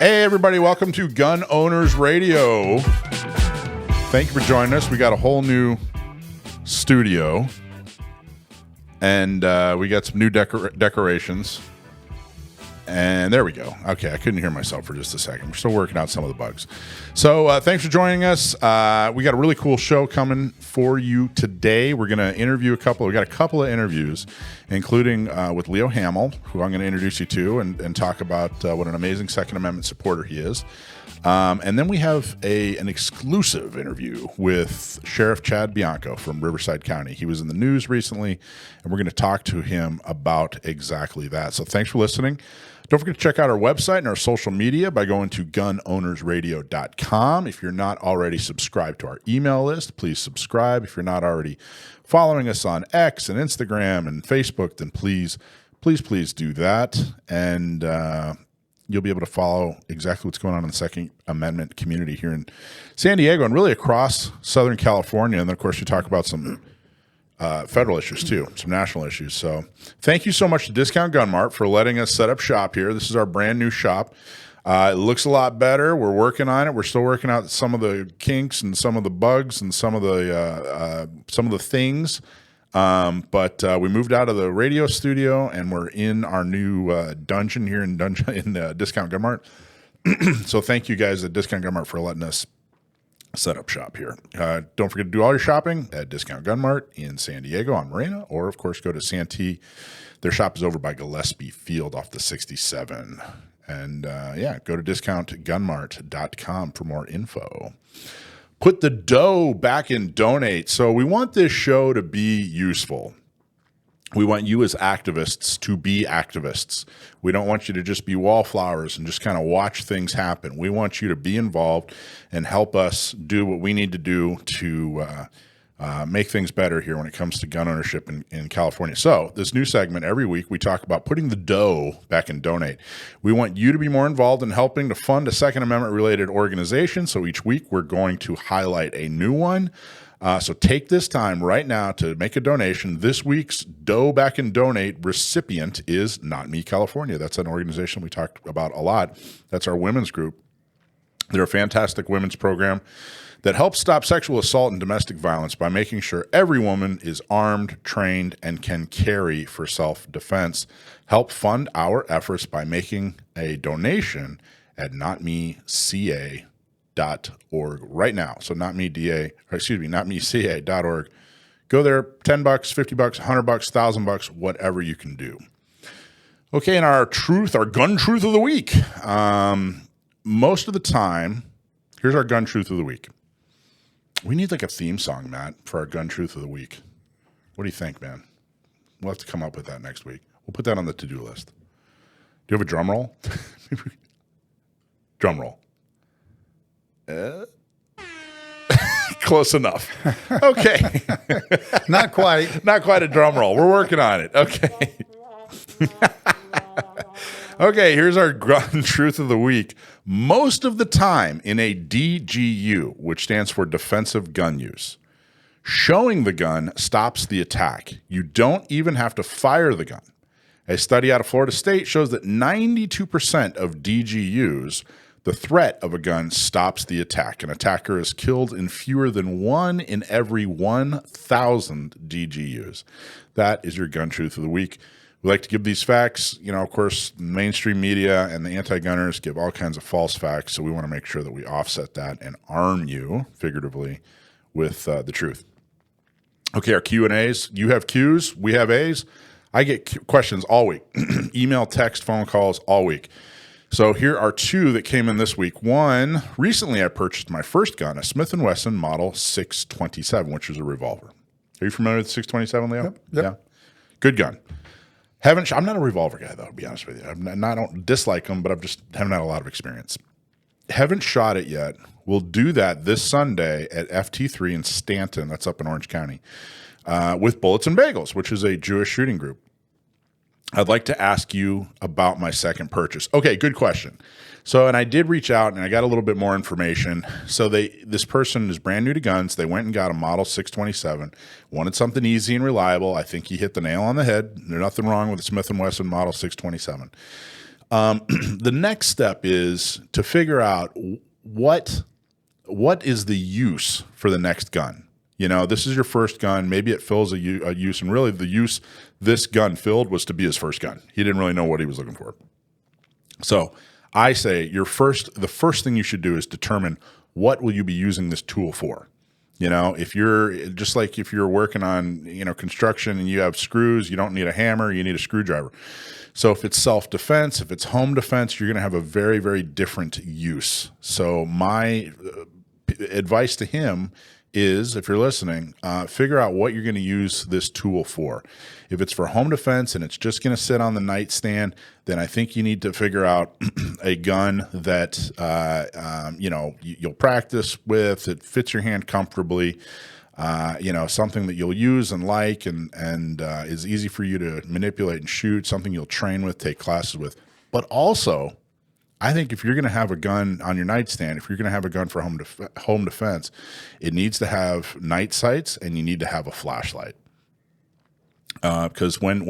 Hey, everybody, welcome to Gun Owners Radio. Thank you for joining us. We got a whole new studio, and we got some new decorations. And there we go. Okay, I couldn't hear myself for just a second. We're still working out some of the bugs. So thanks for joining us. We got a really cool show coming for you today. We're going to interview we got a couple of interviews, including with Leo Hamill, who I'm going to introduce you to and talk about what an amazing Second Amendment supporter he is. And then we have an exclusive interview with Sheriff Chad Bianco from Riverside County. He was in the news recently, and we're going to talk to him about exactly that. So thanks for listening. Don't forget to check out our website and our social media by going to gunownersradio.com. If you're not already subscribed to our email list, please subscribe. If you're not already following us on X and Instagram and Facebook, then please do that. And you'll be able to follow exactly what's going on in the Second Amendment community here in San Diego and really across Southern California. And then, of course, you talk about some federal issues too, some national issues. So thank you so much to Discount Gun Mart for letting us set up shop here. This is our brand new shop. It looks a lot better. We're working on it. We're still working out some of the kinks and some of the bugs and some of the things. But we moved out of the radio studio and we're in our new dungeon here in Discount Gun Mart. So thank you guys at Discount Gun Mart for letting us set up shop here. Don't forget to do all your shopping at Discount Gun Mart in San Diego on Marina, or of course go to Santee. Their shop is over by Gillespie Field off the 67. And go to discountgunmart.com for more info. Put the dough back in donate. So we want this show to be useful. We want you as activists to be activists. We don't want you to just be wallflowers and just kind of watch things happen. We want you to be involved and help us do what we need to do to make things better here when it comes to gun ownership in California. So this new segment, every week we talk about putting the dough back in donate. We want you to be more involved in helping to fund a Second Amendment related organization. So each week we're going to highlight a new one. So take this time right now to make a donation. This week's Dough Back and Donate recipient is Not Me California. That's an organization we talked about a lot. That's our women's group. They're a fantastic women's program that helps stop sexual assault and domestic violence by making sure every woman is armed, trained, and can carry for self-defense. Help fund our efforts by making a donation at notmeca.org right now. So notmeca.org. Go there, $10, $50, $100, $1,000, whatever you can do. Okay, and our gun truth of the week. Most of the time, here's our gun truth of the week. We need like a theme song, Matt, for our gun truth of the week. What do you think, man? We'll have to come up with that next week. We'll put that on the to-do list. Do you have a drum roll? Drum roll. Close enough. Okay. Not quite. Not quite a drum roll. We're working on it. Okay. Okay, here's our gun truth of the week. Most of the time in a DGU, which stands for defensive gun use, showing the gun stops the attack. You don't even have to fire the gun. A study out of Florida State shows that 92% of DGUs, the threat of a gun stops the attack. An attacker is killed in fewer than 1 in every 1,000 DGUs. That is your gun truth of the week. We like to give these facts. You know, of course, mainstream media and the anti-gunners give all kinds of false facts, so we want to make sure that we offset that and arm you, figuratively, with the truth. Okay, our Q&As. You have Qs, we have As. I get questions all week. Email, text, phone calls all week. So here are two that came in this week. One, recently I purchased my first gun, a Smith & Wesson Model 627, which is a revolver. Are you familiar with the 627, Leo? Yep. Yeah. Good gun. I'm not a revolver guy, though, to be honest with you. I don't dislike them, but haven't had a lot of experience. Haven't shot it yet. We'll do that this Sunday at FT3 in Stanton. That's up in Orange County. With Bullets and Bagels, which is a Jewish shooting group. I'd like to ask you about my second purchase. Okay, good question. So, and I did reach out and I got a little bit more information. So this person is brand new to guns. They went and got a Model 627, wanted something easy and reliable. I think he hit the nail on the head. There's nothing wrong with the Smith & Wesson Model 627. The next step is to figure out what is the use for the next gun. You know, this is your first gun. Maybe it fills a use, and really the use this gun filled was to be his first gun. He didn't really know what he was looking for. So I say the first thing you should do is determine what will you be using this tool for. You know, if you're just like if you're working on, you know, construction and you have screws, you don't need a hammer, you need a screwdriver. So if it's self-defense, if it's home defense, you're going to have a very, very different use. So my advice to him is, if you're listening, figure out what you're going to use this tool for. If it's for home defense and it's just going to sit on the nightstand, then I think you need to figure out a gun that you know, you'll practice with. It fits your hand comfortably. You know, something that you'll use and like, and is easy for you to manipulate and shoot. Something you'll train with, take classes with. But also, I think if you're going to have a gun on your nightstand, if you're going to have a gun for home defense, it needs to have night sights and you need to have a flashlight. Because when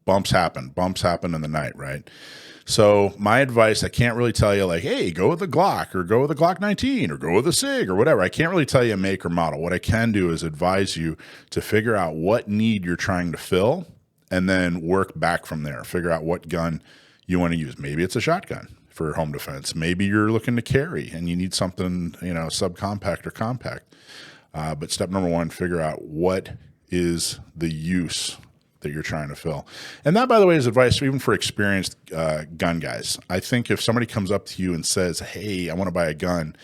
bumps happen in the night, right? So my advice, I can't really tell you like, hey, go with the Glock or go with the Glock 19 or go with the SIG or whatever. I can't really tell you a make or model. What I can do is advise you to figure out what need you're trying to fill and then work back from there. Figure out what gun you want to use. Maybe it's a shotgun for home defense. Maybe you're looking to carry and you need something, you know, subcompact or compact. But step number one, figure out what is the use that you're trying to fill. And that, by the way, is advice even for experienced gun guys. I think if somebody comes up to you and says, hey, I want to buy a gun,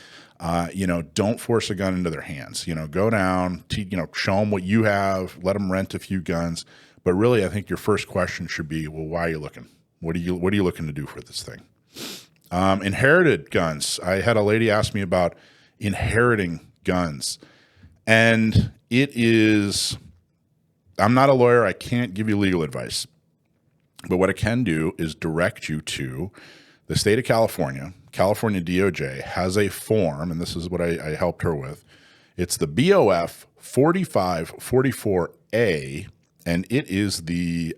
you know, don't force a gun into their hands. You know, go down, you know, show them what you have, let them rent a few guns. But really, I think your first question should be, well, why are you looking? What are you looking to do for this thing? Inherited guns. I had a lady ask me about inheriting guns. And it is, I'm not a lawyer. I can't give you legal advice. But what I can do is direct you to the state of California. California DOJ has a form, and this is what I helped her with. It's the BOF 4544A, and it is the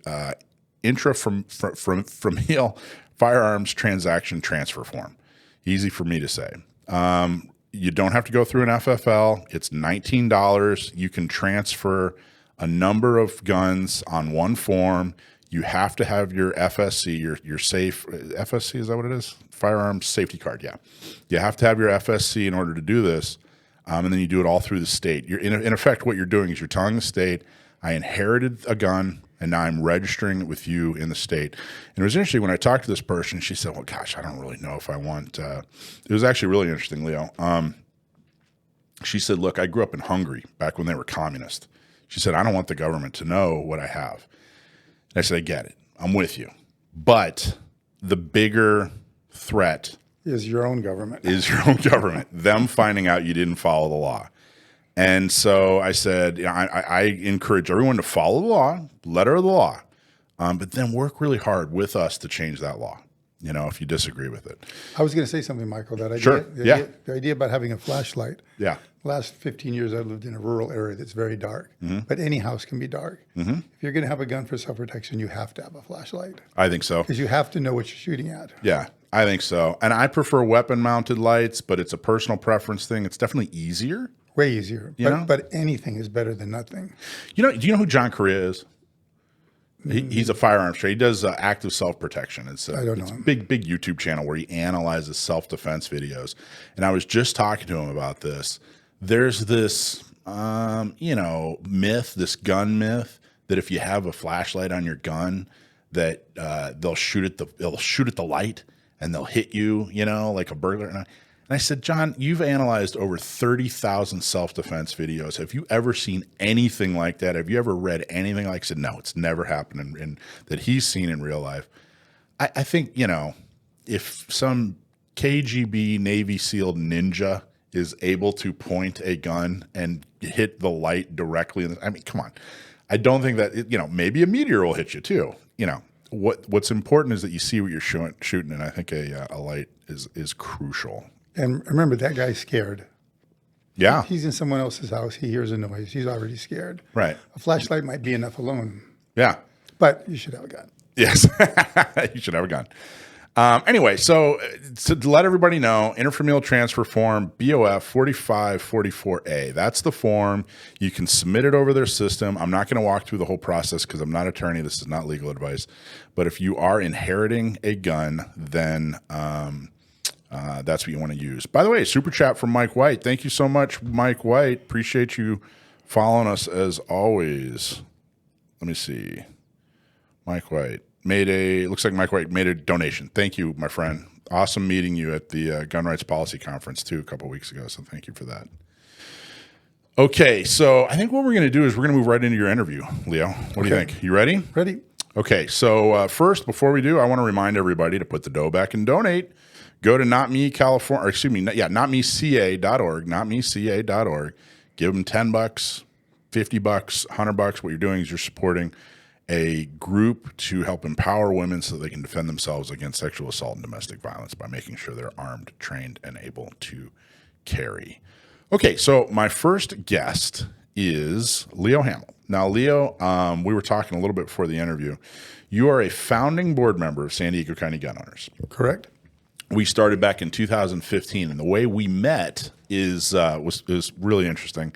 intrafamilial firearms transaction transfer form. Easy for me to say. You don't have to go through an FFL. It's $19. You can transfer a number of guns on one form. You have to have your FSC, your safe, FSC, is that what it is? Firearms safety card, yeah. You have to have your FSC in order to do this, and then you do it all through the state. In effect, what you're doing is you're telling the state, I inherited a gun, and now I'm registering it with you in the state. And it was interesting when I talked to this person, she said, well, gosh, I don't really know if I want, it was actually really interesting, Leo. She said, look, I grew up in Hungary back when they were communist. She said, I don't want the government to know what I have. And I said, I get it. I'm with you. But the bigger threat is your own government. Them finding out you didn't follow the law. And so I said, you know, I encourage everyone to follow the law, letter of the law, but then work really hard with us to change that law, you know, if you disagree with it. I was going to say something, Michael, that idea, sure. the idea about having a flashlight. Yeah. Last 15 years, I've lived in a rural area that's very dark, but any house can be dark. If you're going to have a gun for self-protection, you have to have a flashlight. I think so. Because you have to know what you're shooting at. Yeah, I think so. And I prefer weapon-mounted lights, but it's a personal preference thing. It's definitely easier. Way easier. But anything is better than nothing. You know, do you know who John Correa is? He's a firearms trader. He does active self-protection. It's a big YouTube channel where he analyzes self-defense videos. And I was just talking to him about this. There's this, you know, myth, this gun myth, that if you have a flashlight on your gun, that they'll shoot at the light and they'll hit you, you know, like a burglar. And I said, John, you've analyzed over 30,000 self-defense videos. Have you ever seen anything like that? Have you ever read anything like that? I said, no, it's never happened in that he's seen in real life. I think, you know, if some KGB Navy SEAL ninja is able to point a gun and hit the light directly, I mean, come on. I don't think that, you know, maybe a meteor will hit you too. You know, what's important is that you see what you're shooting, and I think a light is crucial. And remember, that guy's scared. Yeah. He's in someone else's house. He hears a noise. He's already scared. Right. A flashlight might be enough alone. Yeah. But you should have a gun. Yes, you should have a gun. Anyway, so to let everybody know, interfamilial transfer form, BOF 4544A. That's the form. You can submit it over their system. I'm not going to walk through the whole process because I'm not an attorney. This is not legal advice. But if you are inheriting a gun, then that's what you want to use. By the way, super chat from Mike White. Thank you so much, Mike White. Appreciate you following us as always. Let me see. Mike White. Looks like Mike White made a donation. Thank you, my friend. Awesome meeting you at the Gun Rights Policy Conference, too, a couple of weeks ago. So thank you for that. Okay, so I think what we're going to do is we're going to move right into your interview, Leo. What do you think? You ready? Ready. Okay, so first, before we do, I want to remind everybody to put the dough back and donate. Go to notmeca.org, notmeca.org. Give them $10, $50, $100. What you're doing is you're supporting a group to help empower women so they can defend themselves against sexual assault and domestic violence by making sure they're armed, trained, and able to carry. Okay, so my first guest is Leo Hamill. Now, Leo, we were talking a little bit before the interview. You are a founding board member of San Diego County Gun Owners. Correct. We started back in 2015, and the way we met was really interesting.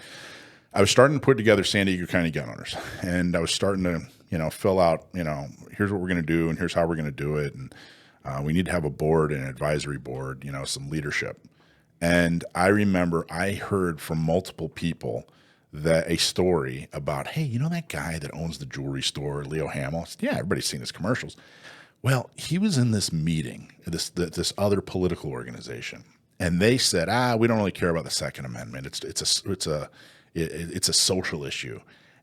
I was starting to put together San Diego County Gun Owners, and I was starting to fill out, here's what we're going to do and here's how we're going to do it. And we need to have a board and an advisory board, some leadership. And I remember I heard from multiple people that a story about, hey, that guy that owns the jewelry store, Leo Hamill? Yeah, everybody's seen his commercials. Well, he was in this meeting, this other political organization, and they said, we don't really care about the Second Amendment. It's a social issue.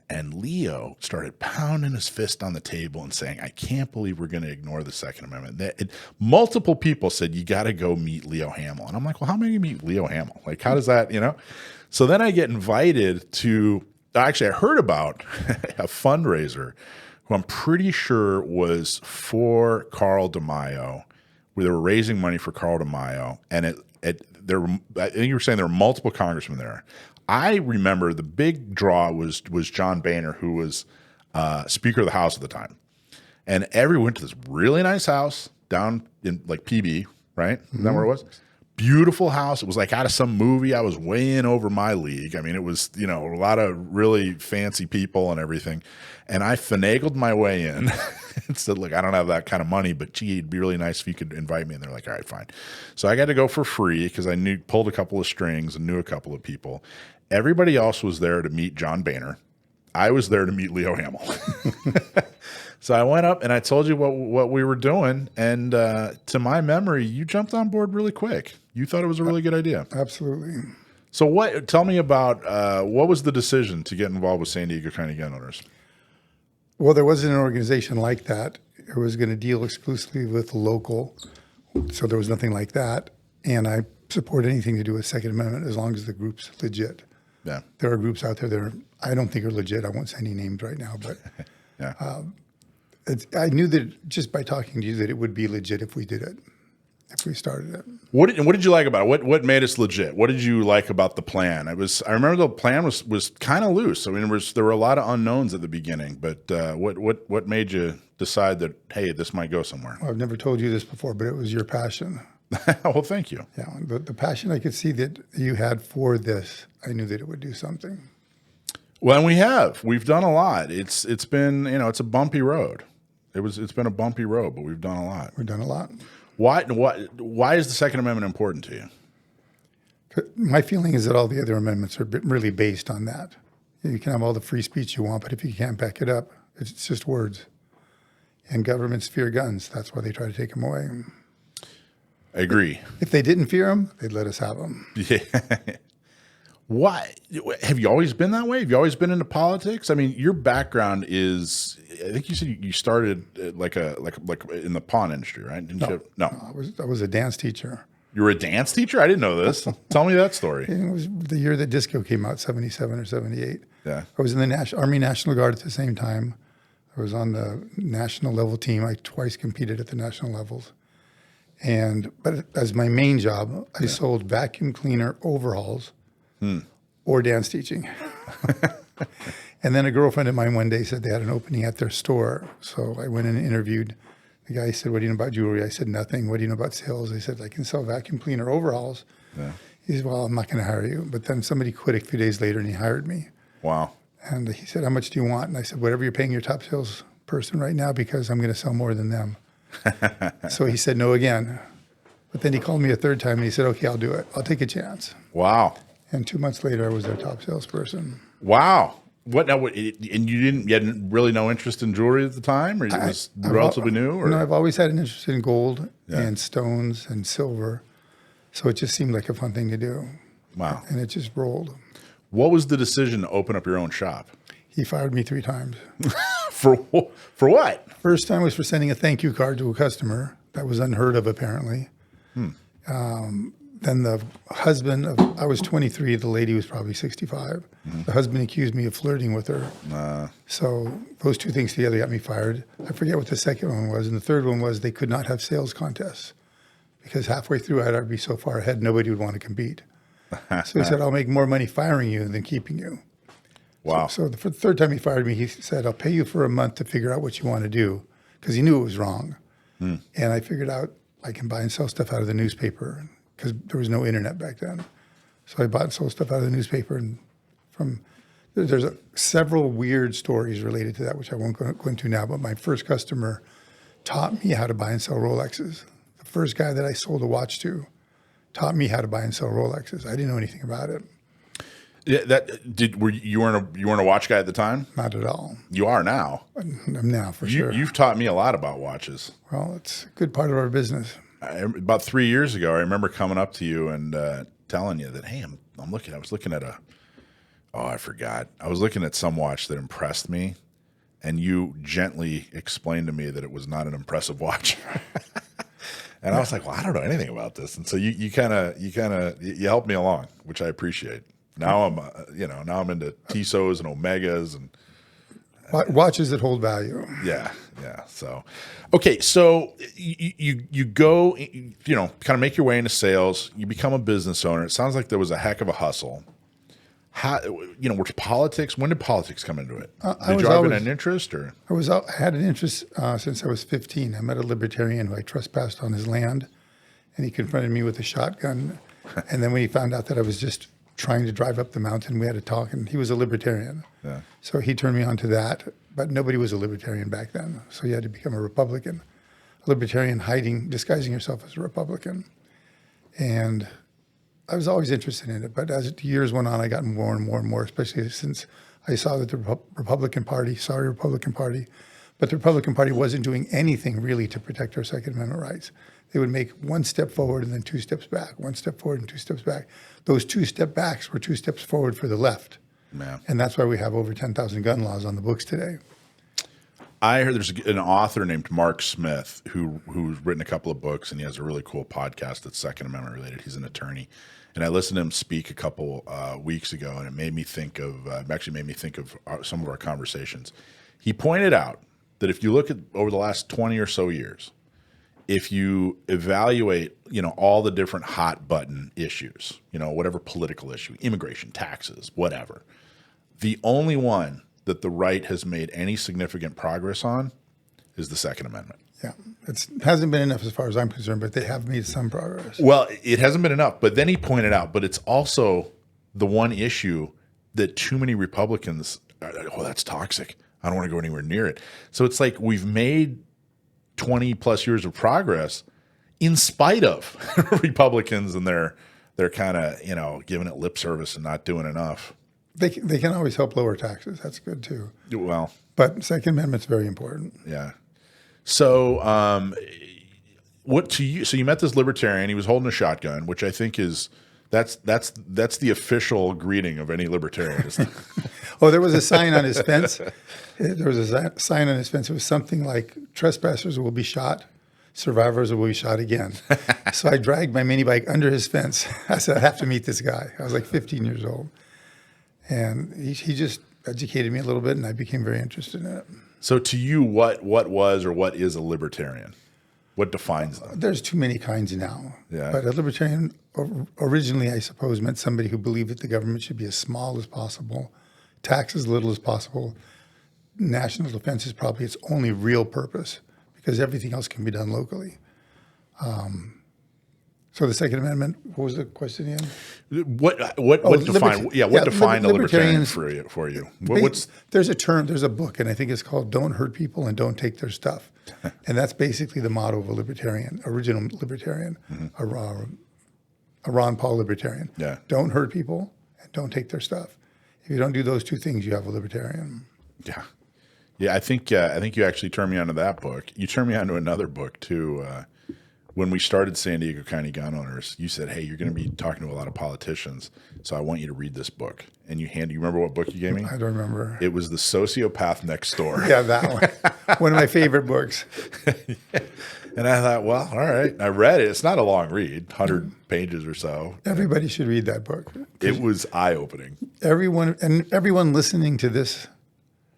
And Leo started pounding his fist on the table and saying, I can't believe we're going to ignore the Second Amendment. Multiple people said, you got to go meet Leo Hamill. And I'm like, well, how am I going to meet Leo Hamill? Like, how does that, So then I get invited to, actually, I heard about a fundraiser who I'm pretty sure was for Carl DeMaio, where they were raising money for Carl DeMaio. And I think you were saying there were multiple congressmen there. I remember the big draw was John Boehner, who was Speaker of the House at the time. And everyone went to this really nice house down in like PB, right? Isn't that where it was? Beautiful house. It was like out of some movie. I was way in over my league. I mean, it was, a lot of really fancy people and everything. And I finagled my way in and said, look, I don't have that kind of money, but gee, it'd be really nice if you could invite me. And they're like, all right, fine. So I got to go for free because I pulled a couple of strings and knew a couple of people. Everybody else was there to meet John Boehner. I was there to meet Leo Hamill. So I went up and I told you what we were doing. And to my memory, you jumped on board really quick. You thought it was a really good idea. Absolutely. So tell me about what was the decision to get involved with San Diego County Gun Owners? Well, there wasn't an organization like that. It was going to deal exclusively with local. So there was nothing like that. And I support anything to do with Second Amendment as long as the group's legit. Yeah. There are groups out there that I don't think are legit. I won't say any names right now, but yeah. I knew that just by talking to you that it would be legit if we did it, if we started it. What did you like about it? What made us legit? What did you like about the plan? I remember the plan was kind of loose. I mean, there were a lot of unknowns at the beginning, but what made you decide that, hey, this might go somewhere? Well, I've never told you this before, but it was your passion. Well, thank you. Yeah, the passion I could see that you had for this, I knew that it would do something. Well, and we've done a lot. It's been, it's a bumpy road. It's been a bumpy road, but we've done a lot. We've done a lot. Why is the Second Amendment important to you? My feeling is that all the other amendments are really based on that. You can have all the free speech you want, but if you can't back it up, it's just words. And governments fear guns. That's why they try to take them away. I agree. If they didn't fear them, they'd let us have them. Yeah. Why? Have you always been that way? Have you always been into politics? I mean, your background is, I think you said you started like in the pawn industry, right? Didn't you? No. I was a dance teacher. You were a dance teacher? I didn't know this. Tell me that story. It was the year that disco came out, 77 or 78. Yeah. I was in the Army National Guard at the same time. I was on the national level team. I twice competed at the national levels. But as my main job, I sold vacuum cleaner overhauls or dance teaching. And then a girlfriend of mine one day said they had an opening at their store. So I went in and interviewed. The guy said, "What do you know about jewelry?" I said, "Nothing." "What do you know about sales?" I said, "I can sell vacuum cleaner overalls." Yeah. He said, "Well, I'm not going to hire you." But then somebody quit a few days later and he hired me. Wow. And he said, "How much do you want?" And I said, "Whatever you're paying your top salesperson right now, because I'm going to sell more than them." So he said no again. But then he called me a third time and he said, "Okay, I'll do it. I'll take a chance." Wow. And 2 months later, I was their top salesperson. Wow. What now? And you had really no interest in jewelry at the time, or it was relatively new? Or? No, I've always had an interest in gold and stones and silver. So it just seemed like a fun thing to do. Wow. And it just rolled. What was the decision to open up your own shop? He fired me 3 times. For what? First time was for sending a thank you card to a customer. That was unheard of, apparently. Then the husband of, I was 23, the lady was probably 65. The husband accused me of flirting with her. So those 2 things together got me fired. I forget what the second one was. And the third one was they could not have sales contests because halfway through I'd be so far ahead, nobody would want to compete. So he said, "I'll make more money firing you than keeping you." Wow. So for the third time he fired me, he said, "I'll pay you for a month to figure out what you want to do," because he knew it was wrong. And I figured out I can buy and sell stuff out of the newspaper because there was no internet back then. So I bought and sold stuff out of the newspaper. And there's several weird stories related to that, which I won't go into now. But my first customer taught me how to buy and sell Rolexes. The first guy that I sold a watch to taught me how to buy and sell Rolexes. I didn't know anything about it. Yeah, you weren't a watch guy at the time? Not at all. You are now. I'm now, for sure. You've taught me a lot about watches. Well, it's a good part of our business. About 3 years ago, I remember coming up to you and telling you that, hey, I was looking at I forgot. I was looking at some watch that impressed me, and you gently explained to me that it was not an impressive watch. And I was like, well, I don't know anything about this. And so you helped me along, which I appreciate. Now I'm into Tissot's and Omegas and watches that hold value. Yeah. So, okay, so you go, kind of make your way into sales. You become a business owner. It sounds like there was a heck of a hustle. How, were politics? When did politics come into it? Did you have an interest, or? I had an interest since I was 15. I met a libertarian who I trespassed on his land, and he confronted me with a shotgun. And then when he found out that I was just trying to drive up the mountain, we had a talk, and he was a libertarian. Yeah. So he turned me on to that, but nobody was a libertarian back then. So you had to become a Republican. A libertarian disguising yourself as a Republican. And I was always interested in it, but as the years went on, I got more and more and more, especially since I saw that the Republican Party, but the Republican Party wasn't doing anything really to protect our Second Amendment rights. They would make 1 step forward and then 2 steps back, 1 step forward and 2 steps back. Those 2 step backs were 2 steps forward for the left. Man. And that's why we have over 10,000 gun laws on the books today. I heard there's an author named Mark Smith who's written a couple of books, and he has a really cool podcast that's Second Amendment related. He's an attorney. And I listened to him speak a couple weeks ago, and it made me think of some of our conversations. He pointed out that if you look at over the last 20 or so years, if you evaluate, all the different hot button issues, whatever political issue, immigration, taxes, whatever, the only one that the right has made any significant progress on is the Second Amendment. Yeah, it hasn't been enough as far as I'm concerned, but they have made some progress. Well, it hasn't been enough, but then he pointed out, but it's also the one issue that too many Republicans, that's toxic. I don't want to go anywhere near it. So it's like we've made 20 plus years of progress in spite of Republicans and they're kind of, giving it lip service and not doing enough. They can always help lower taxes. That's good too. Well, but Second Amendment's very important. Yeah. So, what to you? So you met this libertarian. He was holding a shotgun, which I think that's the official greeting of any libertarian. Oh, there was a sign on his fence. There was a sign on his fence. It was something like "Trespassers will be shot, survivors will be shot again." So I dragged my mini bike under his fence. I said, "I have to meet this guy." I was like 15 years old, and he just educated me a little bit, and I became very interested in it. So to you, what was or what is a libertarian? What defines them? There's too many kinds now. Yeah. But a libertarian originally, I suppose, meant somebody who believed that the government should be as small as possible tax as little as possible. National defense is probably its only real purpose because everything else can be done locally. So the Second Amendment, what was the question again? What defined a libertarian for you? There's a term, there's a book, and I think it's called "Don't Hurt People and Don't Take Their Stuff," and that's basically the motto of a libertarian, original libertarian, a Ron Paul libertarian. Yeah. Don't hurt people and don't take their stuff. If you don't do those two things, you have a libertarian. Yeah, yeah. I think you actually turned me onto that book. You turned me onto another book too. When we started San Diego County Gun Owners, you said, "Hey, you're going to be talking to a lot of politicians, so I want you to read this book." And you remember what book you gave me? I don't remember. It was The Sociopath Next Door. Yeah, that one. One of my favorite books. Yeah. And I thought, well, all right. I read it. It's not a long read, 100 pages or so. Everybody should read that book. It was eye-opening. Everyone listening to this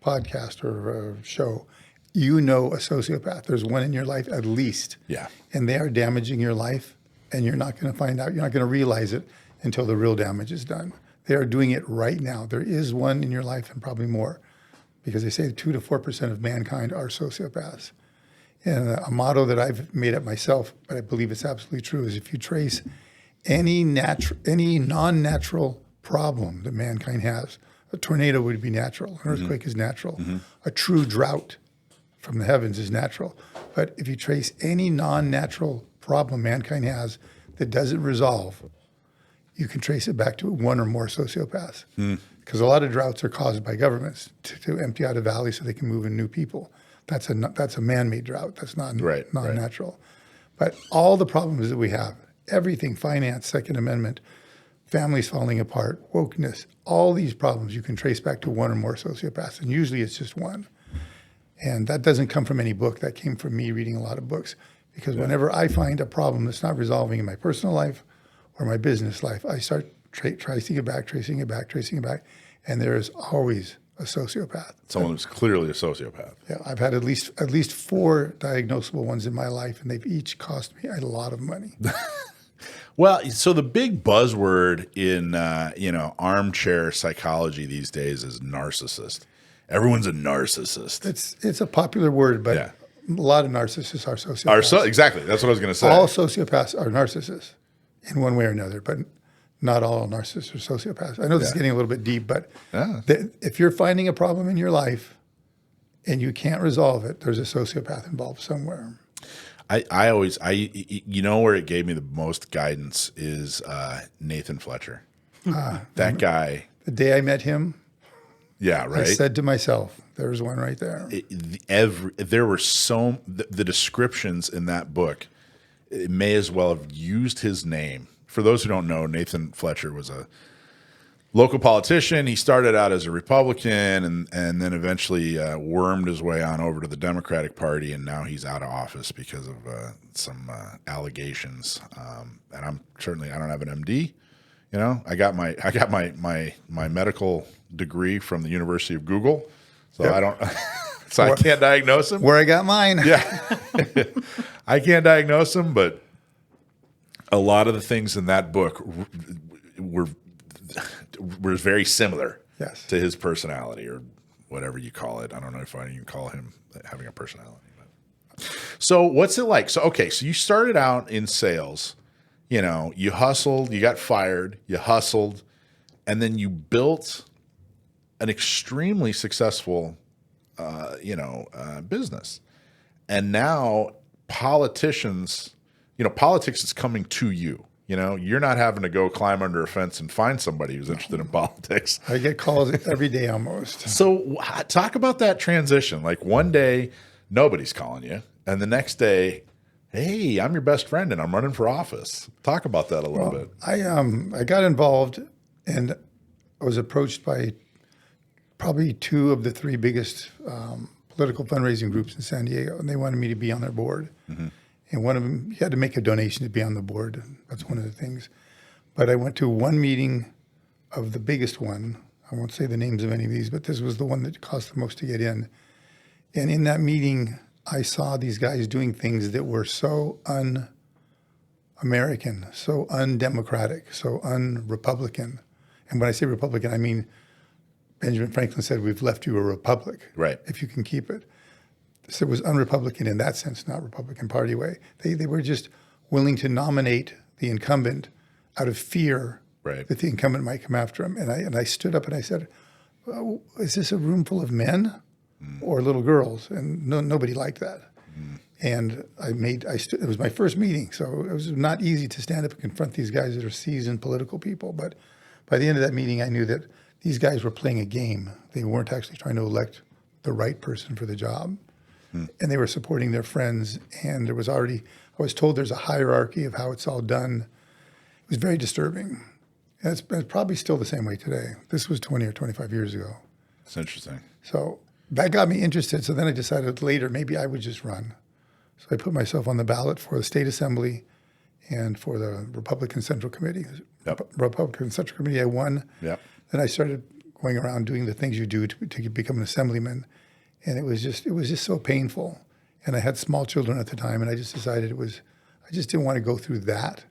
podcast or show, you know a sociopath. There's one in your life at least. Yeah. And they are damaging your life, and you're not going to find out. You're not going to realize it until the real damage is done. They are doing it right now. There is one in your life and probably more, because they say 2 to 4% of mankind are sociopaths. And a motto that I've made up myself, but I believe it's absolutely true, is if you trace any non-natural problem that mankind has, a tornado would be natural, an earthquake is natural, a true drought from the heavens is natural. But if you trace any non-natural problem mankind has that doesn't resolve, you can trace it back to one or more sociopaths. Because a lot of droughts are caused by governments to empty out a valley so they can move in new people. That's a man-made drought. That's not non-natural. But all the problems that we have, everything, finance, Second Amendment, families falling apart, wokeness, all these problems you can trace back to one or more sociopaths. And usually it's just one. And that doesn't come from any book. That came from me reading a lot of books. Because whenever I find a problem that's not resolving in my personal life or my business life, I start tracing it back, and there is always a sociopath. Someone who's clearly a sociopath. Yeah, I've had at least 4 diagnosable ones in my life, and they've each cost me a lot of money. Well, so the big buzzword in armchair psychology these days is narcissist. Everyone's a narcissist. It's a popular word, but a lot of narcissists are sociopaths. Exactly. That's what I was going to say. All sociopaths are narcissists in one way or another, but not all narcissists are sociopaths. I know this is getting a little bit deep, but if you're finding a problem in your life and you can't resolve it, there's a sociopath involved somewhere. I always where it gave me the most guidance is Nathan Fletcher. That guy. The day I met him, yeah, right. I said to myself, "There's one right there." There were the descriptions in that book. It may as well have used his name. For those who don't know, Nathan Fletcher was a local politician. He started out as a Republican and then eventually wormed his way on over to the Democratic Party, and now he's out of office because of some allegations. And I don't have an MD. I got my medical degree from the University of Google, so I don't. So I can't diagnose him. Where I got mine. Yeah, I can't diagnose him, but a lot of the things in that book were very similar to his personality, or whatever you call it. I don't know if I even call him having a personality. But. So what's it like? So you started out in sales. You hustled, you got fired, you hustled, and then you built an extremely successful, business. And now politics is coming to you. You're not having to go climb under a fence and find somebody who's interested in politics. I get calls every day almost. So talk about that transition. Like one day, nobody's calling you, and the next day, hey, I'm your best friend and I'm running for office. Talk about that a little bit. I got involved, and I was approached by probably 2 of the 3 biggest political fundraising groups in San Diego, and they wanted me to be on their board. Mm-hmm. And one of them, you had to make a donation to be on the board. That's one of the things. But I went to one meeting of the biggest one. I won't say the names of any of these, but this was the one that cost the most to get in. And in that meeting, I saw these guys doing things that were so un-American, so undemocratic, so un-Republican. And when I say Republican, I mean Benjamin Franklin said, we've left you a republic, Right. if you can keep it. So it was unrepublican in that sense, not Republican Party way. They were just willing to nominate the incumbent out of fear Right. that the incumbent might come after him. And I stood up and I said, oh, is this a room full of men or little girls? And nobody liked that. And it was my first meeting, so it was not easy to stand up and confront these guys that are seasoned political people. But by the end of that meeting, I knew that these guys were playing a game. They weren't actually trying to elect the right person for the job. And they were supporting their friends. And I was told there's a hierarchy of how it's all done. It was very disturbing. And it's probably still the same way today. This was 20 or 25 years ago. That's interesting. So that got me interested. So then I decided later maybe I would just run. So I put myself on the ballot for the State Assembly and for the Republican Central Committee. Yep. Republican Central Committee, I won. Yep. Then I started going around doing the things you do to become an assemblyman. And it was just so painful. And I had small children at the time, and I just decided I just didn't want to go through that,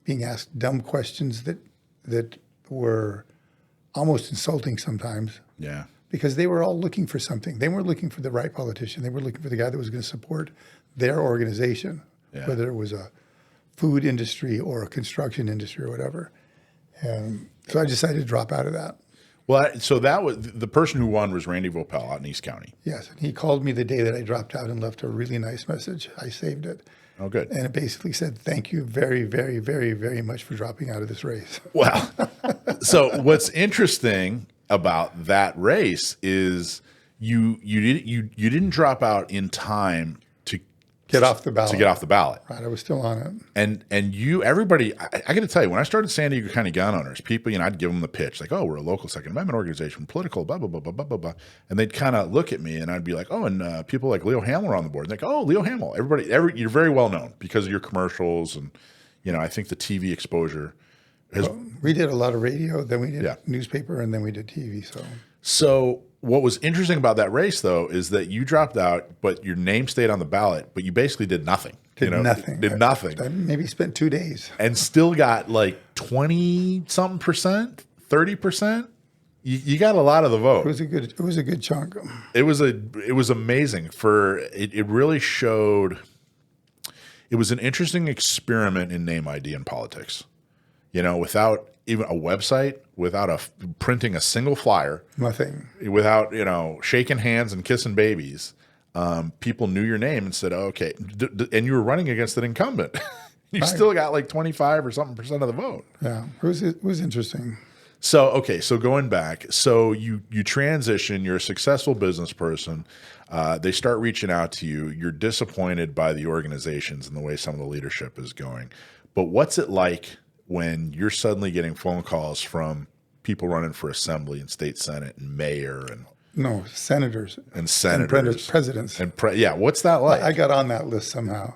being asked dumb questions that were almost insulting sometimes. Yeah. Because they were all looking for something. They weren't looking for the right politician. They were looking for the guy that was going to support their organization, whether it was a food industry or a construction industry or whatever. And so I decided to drop out of that. Well, so that was the person who won was Randy Vopel out in East County. Yes, and he called me the day that I dropped out and left a really nice message. I saved it. Oh, good. And it basically said, thank you very, very, very, very much for dropping out of this race. Wow. So what's interesting about that race is you didn't drop out in time to Get off the ballot. Right, I was still on it. And everybody, I got to tell you, when I started San Diego County gun owners, people, I'd give them the pitch like, oh, we're a local Second Amendment organization, political, blah, blah, blah, blah, blah, blah, blah. And they'd kind of look at me and I'd be like, oh, and people like Leo Hamill are on the board. And they're like, oh, Leo Hamill. You're very well known because of your commercials. And, I think the TV exposure has. Well, we did a lot of radio, then we did newspaper, and then we did TV. So what was interesting about that race, though, is that you dropped out, but your name stayed on the ballot, but you basically did nothing. Did nothing. I maybe spent 2 days. And still got like 20-something%, 30%. You got a lot of the vote. It was a good chunk. It was amazing. It really showed. It was an interesting experiment in name ID in politics. Without even a website, without printing a single flyer, nothing, without shaking hands and kissing babies, people knew your name and said, oh, "Okay," and you were running against an incumbent. You still got like 25 or something% of the vote. Yeah, it was interesting. So going back, so you transition. You're a successful business person. They start reaching out to you. You're disappointed by the organizations and the way some of the leadership is going. But what's it like when you're suddenly getting phone calls from people running for assembly and state senate and mayor and senators and presidents and what's that like? I got on that list somehow.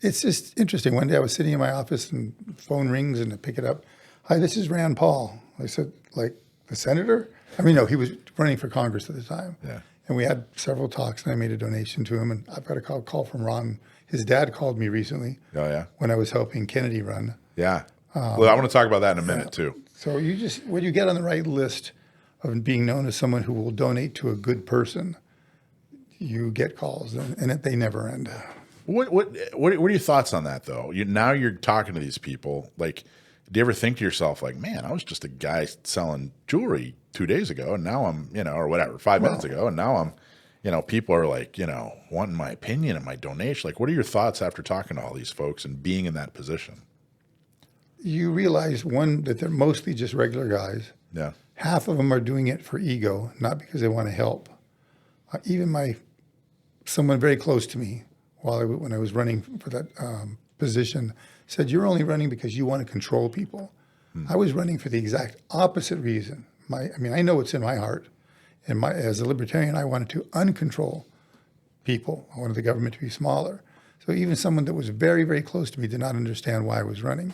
It's just interesting. One day I was sitting in my office and phone rings and I pick it up. Hi, this is Rand Paul. I said, like the senator? No, he was running for Congress at the time. Yeah. And we had several talks and I made a donation to him. And I've got a call from Ron. His dad called me recently. Oh yeah. When I was helping Kennedy run. Yeah. Well, I want to talk about that in a minute too. So when you get on the right list of being known as someone who will donate to a good person, you get calls, and they never end. What are your thoughts on that though? Now you're talking to these people. Like, do you ever think to yourself, like, man, I was just a guy selling jewelry 2 days ago, and now I'm, or whatever, 5 minutes ago, and now I'm, people are like, wanting my opinion and my donation. Like, what are your thoughts after talking to all these folks and being in that position? You realize, one, that they're mostly just regular guys. Yeah. Half of them are doing it for ego, not because they want to help. Even someone very close to me, when I was running for that position, said, "You're only running because you want to control people." I was running for the exact opposite reason. I know what's in my heart, and as a libertarian, I wanted to uncontrol people. I wanted the government to be smaller. So even someone that was very, very close to me did not understand why I was running.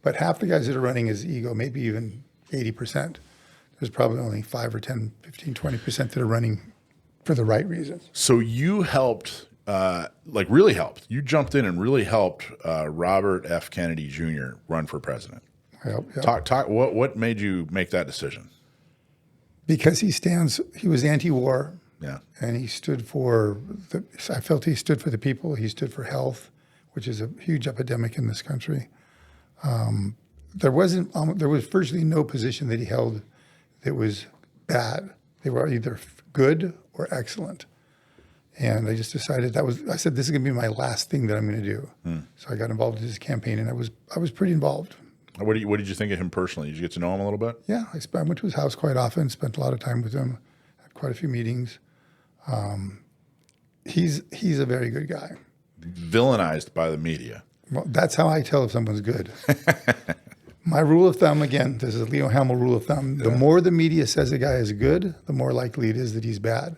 But half the guys that are running as ego, maybe even 80%. There's probably only 5 or 10, 15, 20% that are running for the right reasons. So you helped, really helped. You jumped in and really helped Robert F. Kennedy Jr. run for president. Yep. Talk. What made you make that decision? Because he was anti-war, Yeah. and he stood I felt he stood for the people. He stood for health, which is a huge epidemic in this country. There was virtually no position that he held that was bad. They were either good or excellent. And I just decided I said, this is going to be my last thing that I'm going to do. So I got involved in his campaign, and I was pretty involved. What did you think of him personally? Did you get to know him a little bit? Yeah, I went to his house quite often, spent a lot of time with him, had quite a few meetings. He's a very good guy. Villainized by the media. Well, that's how I tell if someone's good. My rule of thumb, again, this is a Leo Hamill rule of thumb. The more the media says a guy is good, the more likely it is that he's bad.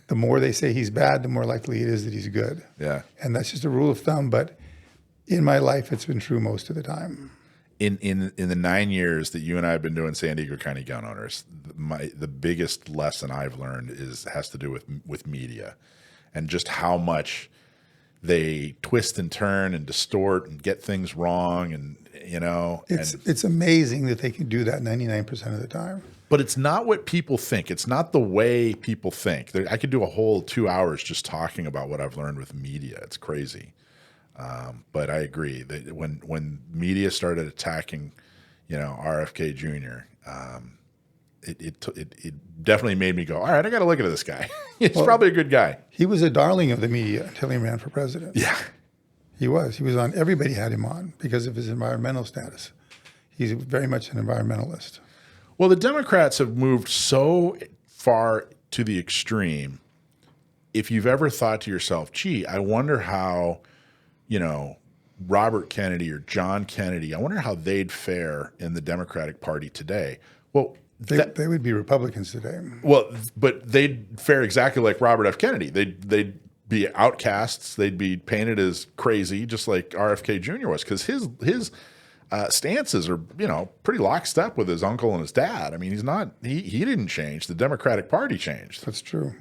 The more they say he's bad, the more likely it is that he's good. Yeah. And that's just a rule of thumb, but in my life, it's been true most of the time. In the 9 years that you and I have been doing San Diego County Gun Owners, the biggest lesson I've learned has to do with media, and just how much they twist and turn and distort and get things wrong, and it's amazing that they can do that 99% of the time. But it's not what people think. It's not the way people think. I could do a whole 2 hours just talking about what I've learned with media. It's crazy. But I agree that when media started attacking, RFK Jr., it definitely made me go, all right, I got to look at this guy. He's probably a good guy. He was a darling of the media until he ran for president. Yeah. He was. He was on. Everybody had him on because of his environmental status. He's very much an environmentalist. Well, the Democrats have moved so far to the extreme. If you've ever thought to yourself, gee, I wonder how, Robert Kennedy or John Kennedy, I wonder how they'd fare in the Democratic Party today. Well, they would be Republicans today. Well, but they'd fare exactly like Robert F. Kennedy. They'd be outcasts. They'd be painted as crazy, just like RFK Jr. was, because his stances are, pretty lockstep with his uncle and his dad. I mean, he didn't change. The Democratic Party changed. That's true.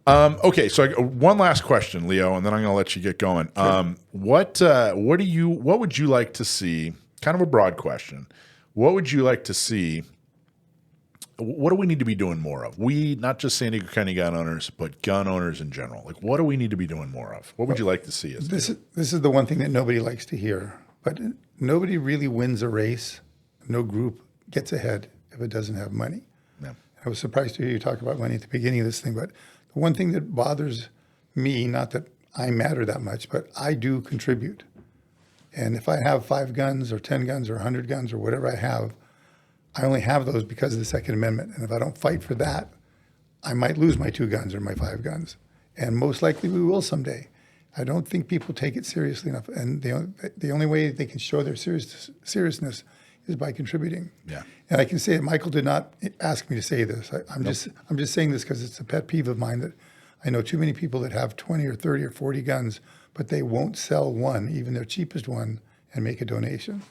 Okay, so one last question, Leo, and then I'm going to let you get going. Sure. What would you like to see? Kind of a broad question. What would you like to see? What do we need to be doing more of? We, not just San Diego County gun owners, but gun owners in general. Like, what do we need to be doing more of? What would you like to see us do? This is the one thing that nobody likes to hear, but nobody really wins a race. No group gets ahead if it doesn't have money. Yeah. I was surprised to hear you talk about money at the beginning of this thing, but the one thing that bothers me, not that I matter that much, but I do contribute. And if I have 5 guns or 10 guns or 100 guns or whatever I have, I only have those because of the Second Amendment. And if I don't fight for that, I might lose my 2 guns or my 5 guns. And most likely we will someday. I don't think people take it seriously enough. And the only way they can show their seriousness is by contributing. Yeah. And I can say it. Michael did not ask me to say this. I'm just saying this because it's a pet peeve of mine that I know too many people that have 20 or 30 or 40 guns, but they won't sell one, even their cheapest one, and make a donation.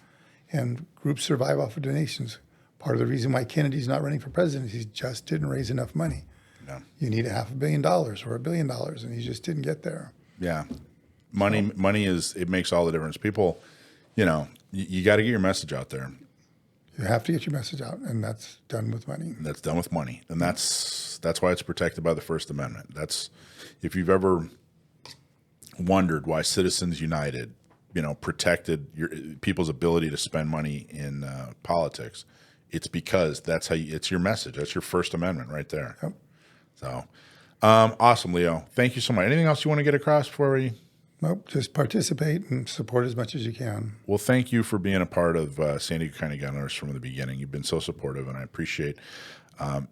And groups survive off of donations. Part of the reason why Kennedy's not running for president is he just didn't raise enough money. Yeah. You need $500 million or $1 billion, and he just didn't get there. Yeah. Money it makes all the difference. People, you got to get your message out there. You have to get your message out, and that's done with money. That's done with money. And that's why it's protected by the First Amendment. That's, if you've ever wondered why Citizens United, protected people's ability to spend money in politics, it's because it's your message. That's your First Amendment right there. Yep. So, awesome, Leo. Thank you so much. Anything else you want to get across before we? Nope. Just participate and support as much as you can. Well, thank you for being a part of San Diego County Gun Owners from the beginning. You've been so supportive, and I appreciate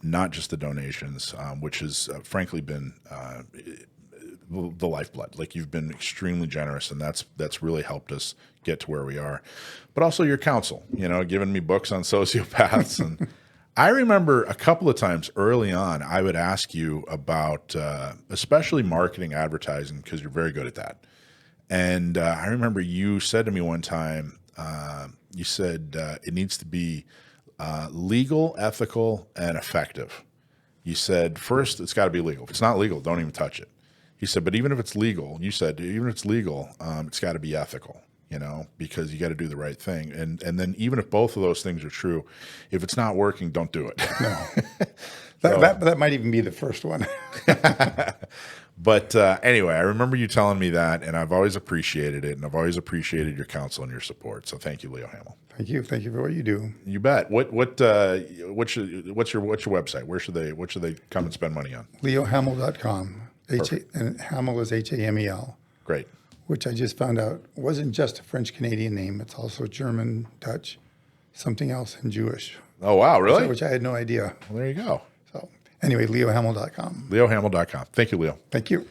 not just the donations, which has frankly been the lifeblood. Like, you've been extremely generous, and that's really helped us get to where we are. But also your counsel, giving me books on sociopaths. And I remember a couple of times early on, I would ask you about especially marketing, advertising, because you're very good at that. And I remember you said to me one time, you said it needs to be legal, ethical, and effective. You said, first, it's got to be legal. If it's not legal, don't even touch it. He said, but even if it's legal, you said, even if it's legal, it's got to be ethical. because you got to do the right thing. And then even if both of those things are true, if it's not working, don't do it. No. That might even be the first one. But anyway, I remember you telling me that, and I've always appreciated it, and I've always appreciated your counsel and your support. So thank you, Leo Hamill. Thank you for what you do. You bet. What's your website? Where should they come and spend money on? LeoHamill.com. And Hamill is Hamel. Great. Which I just found out wasn't just a French Canadian name. It's also German, Dutch, something else, and Jewish. Oh wow, really? Which I had no idea. Well, there you go. So anyway, LeoHamill.com. LeoHamill.com. Thank you, Leo. Thank you.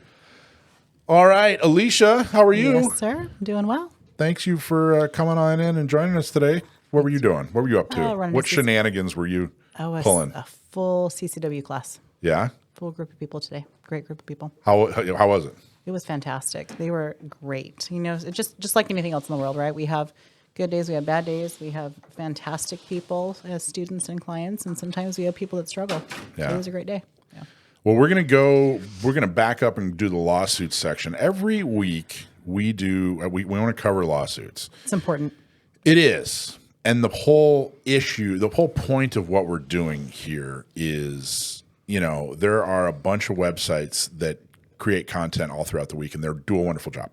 All right, Alicia, how are you? Yes, sir. Doing well. Thanks you for coming on in and joining us today. What were you doing? What were you up to? What shenanigans were you pulling? A full CCW class. Yeah? Full group of people today. Great group of people. How was it? It was fantastic. They were great. It's just like anything else in the world, right? We have good days, we have bad days, we have fantastic people as students and clients, and sometimes we have people that struggle. Yeah. So it was a great day. Yeah. Well, we're gonna back up and do the lawsuits section. Every week we want to cover lawsuits. It's important. It is. And the whole point of what we're doing here is, there are a bunch of websites that create content all throughout the week, and they do a wonderful job.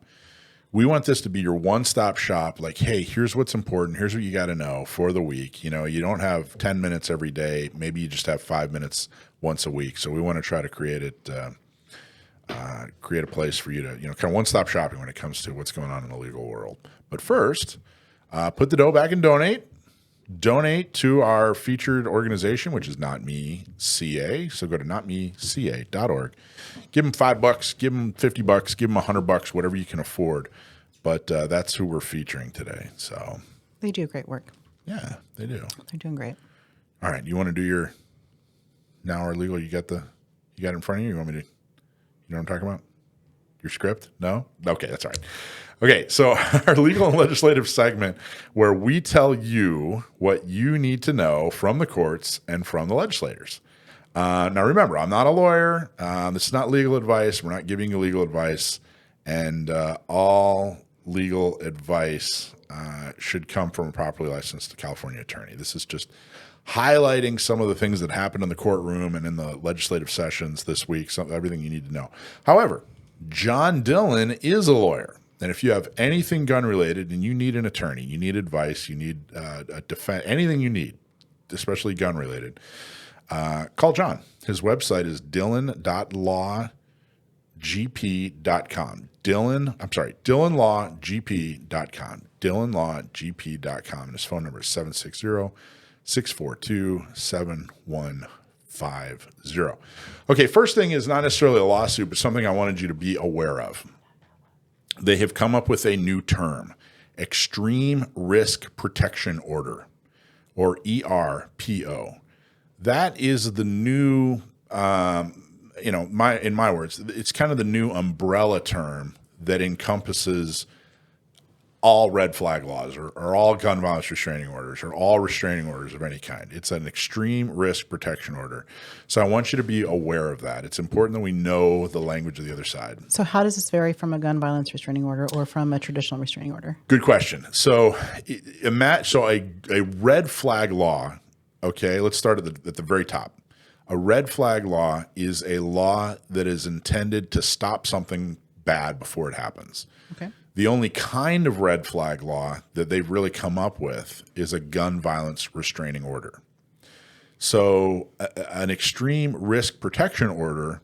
We want this to be your one-stop shop. Like, hey, here's what's important. Here's what you got to know for the week. You don't have 10 minutes every day. Maybe you just have 5 minutes once a week. So we want to try to create a place for you to, kind of one-stop shopping when it comes to what's going on in the legal world. But first, put the dough back and donate. Donate to our featured organization, which is Not Me CA. So go to notmeca.org. Give them $5, give them $50, give them $100, whatever you can afford. But that's who we're featuring today. So They do great work. yeah, they do. They're doing great. All right, you want to do your Now Our Legal? You got it in front of you. You want me to? You know what I'm talking about? Your script? No? Okay, that's all right. Okay, so our legal and legislative segment where we tell you what you need to know from the courts and from the legislators. Now, remember, I'm not a lawyer. This is not legal advice. We're not giving you legal advice. And all legal advice should come from a properly licensed California attorney. This is just highlighting some of the things that happened in the courtroom and in the legislative sessions this week, everything you need to know. However, John Dillon is a lawyer. And if you have anything gun related and you need an attorney, you need advice, you need a defense, anything you need, especially gun related, call John. His website is dillon.lawgp.com. DillonLawGP.com. DillonLawGP.com. And his phone number is 760-642-7150. Okay, first thing is not necessarily a lawsuit, but something I wanted you to be aware of. They have come up with a new term, Extreme Risk Protection Order, or ERPO. That is the new, in my words, it's kind of the new umbrella term that encompasses all red flag laws or all gun violence restraining orders or all restraining orders of any kind. It's an extreme risk protection order. So I want you to be aware of that. It's important that we know the language of the other side. So how does this vary from a gun violence restraining order or from a traditional restraining order? Good question. So a red flag law, okay, let's start at the very top. A red flag law is a law that is intended to stop something bad before it happens. Okay. The only kind of red flag law that they've really come up with is a gun violence restraining order. So an extreme risk protection order